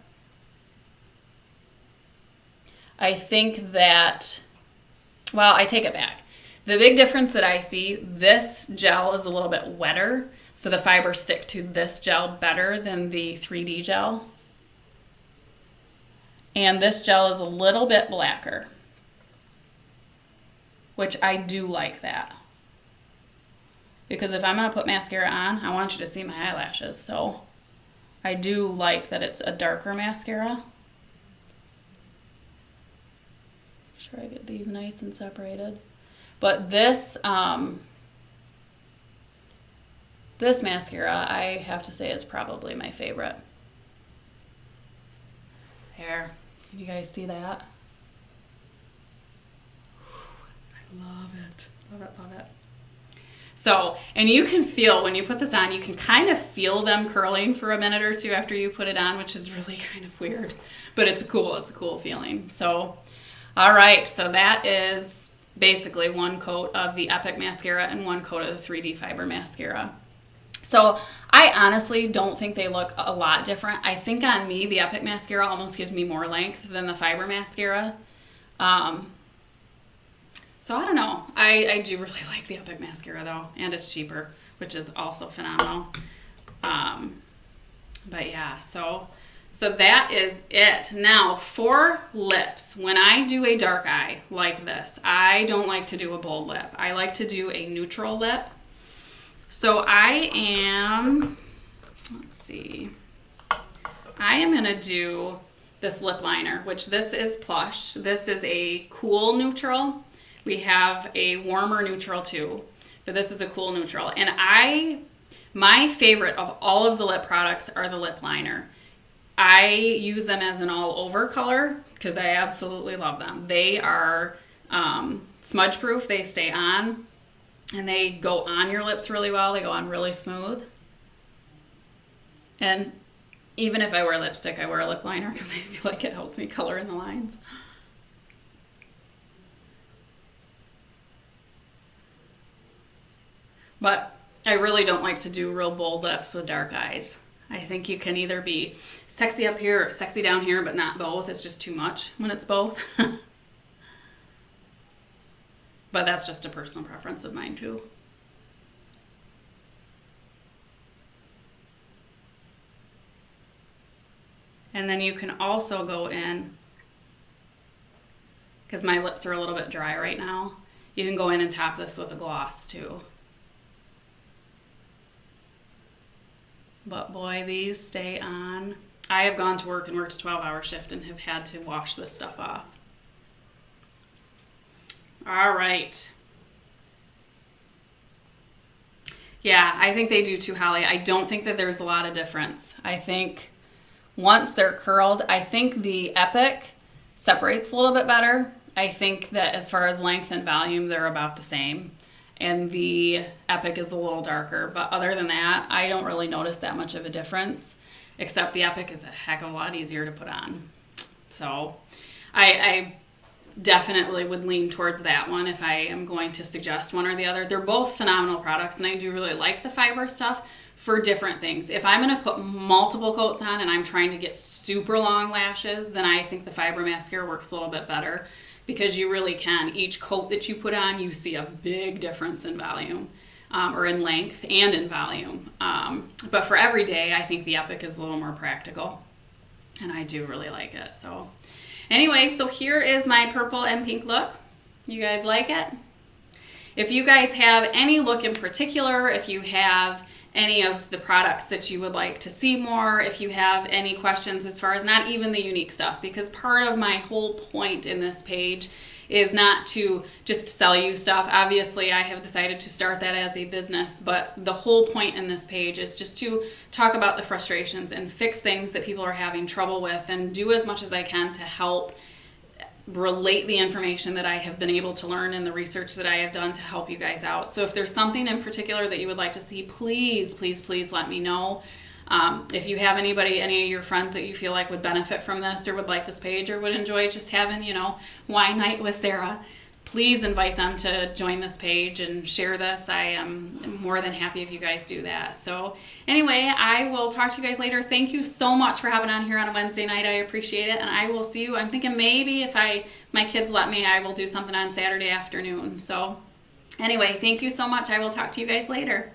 I think that, well, I take it back. The big difference that I see, this gel is a little bit wetter, so the fibers stick to this gel better than the 3D gel. And this gel is a little bit blacker, which I do like that. Because if I'm going to put mascara on, I want you to see my eyelashes. So I do like that it's a darker mascara. Make sure I get these nice and separated. But this this mascara, I have to say, is probably my favorite. There. Can you guys see that? I love it. Love it, love it. So, and you can feel, when you put this on, you can kind of feel them curling for a minute or two after you put it on, which is really kind of weird. But it's a cool feeling. So, all right. So that is basically one coat of the Epic mascara and one coat of the 3D fiber mascara. So I honestly don't think they look a lot different. I think on me, the Epic mascara almost gives me more length than the fiber mascara. So I don't know. I do really like the Epic mascara though, and it's cheaper, which is also phenomenal. But yeah, so that is it. Now for lips, when I do a dark eye like this, I don't like to do a bold lip. I like to do a neutral lip. So I am gonna do this lip liner, which this is Plush. This is a cool neutral. We have a warmer neutral too, but this is a cool neutral. And my favorite of all of the lip products are the lip liner. I use them as an all over color because I absolutely love them. They are smudge proof, they stay on, and they go on your lips really well. They go on really smooth. And even if I wear lipstick, I wear a lip liner because I feel like it helps me color in the lines. But I really don't like to do real bold lips with dark eyes. I think you can either be sexy up here or sexy down here, but not both. It's just too much when it's both. But that's just a personal preference of mine too. And then you can also go in, because my lips are a little bit dry right now, you can go in and top this with a gloss too. But boy, these stay on. I have gone to work and worked a 12-hour shift and have had to wash this stuff off. All right. Yeah, I think they do too, Holly. I don't think that there's a lot of difference. I think once they're curled, I think the Epic separates a little bit better. I think that as far as length and volume, they're about the same. And the Epic is a little darker. But other than that, I don't really notice that much of a difference, except the Epic is a heck of a lot easier to put on. So I definitely would lean towards that one if I am going to suggest one or the other. They're both phenomenal products, and I do really like the fiber stuff for different things. If I'm going to put multiple coats on and I'm trying to get super long lashes, then I think the fiber mascara works a little bit better, because you really can. Each coat that you put on, you see a big difference in volume, or in length and in volume. But for every day, I think the Epic is a little more practical, and I do really like it. So anyway, so here is my purple and pink look. You guys like it? If you guys have any look in particular, if you have any of the products that you would like to see more, if you have any questions as far as not even the Younique stuff, because part of my whole point in this page is not to just sell you stuff. Obviously, I have decided to start that as a business, but the whole point in this page is just to talk about the frustrations and fix things that people are having trouble with, and do as much as I can to help relate the information that I have been able to learn and the research that I have done to help you guys out. So if there's something in particular that you would like to see, please, please, please let me know. If you have any of your friends that you feel like would benefit from this or would like this page or would enjoy just having, wine night with Sarah, please invite them to join this page and share this. I am more than happy if you guys do that. So anyway, I will talk to you guys later. Thank you so much for having on here on a Wednesday night. I appreciate it. And I will see you. I'm thinking maybe if my kids let me, I will do something on Saturday afternoon. So anyway, thank you so much. I will talk to you guys later.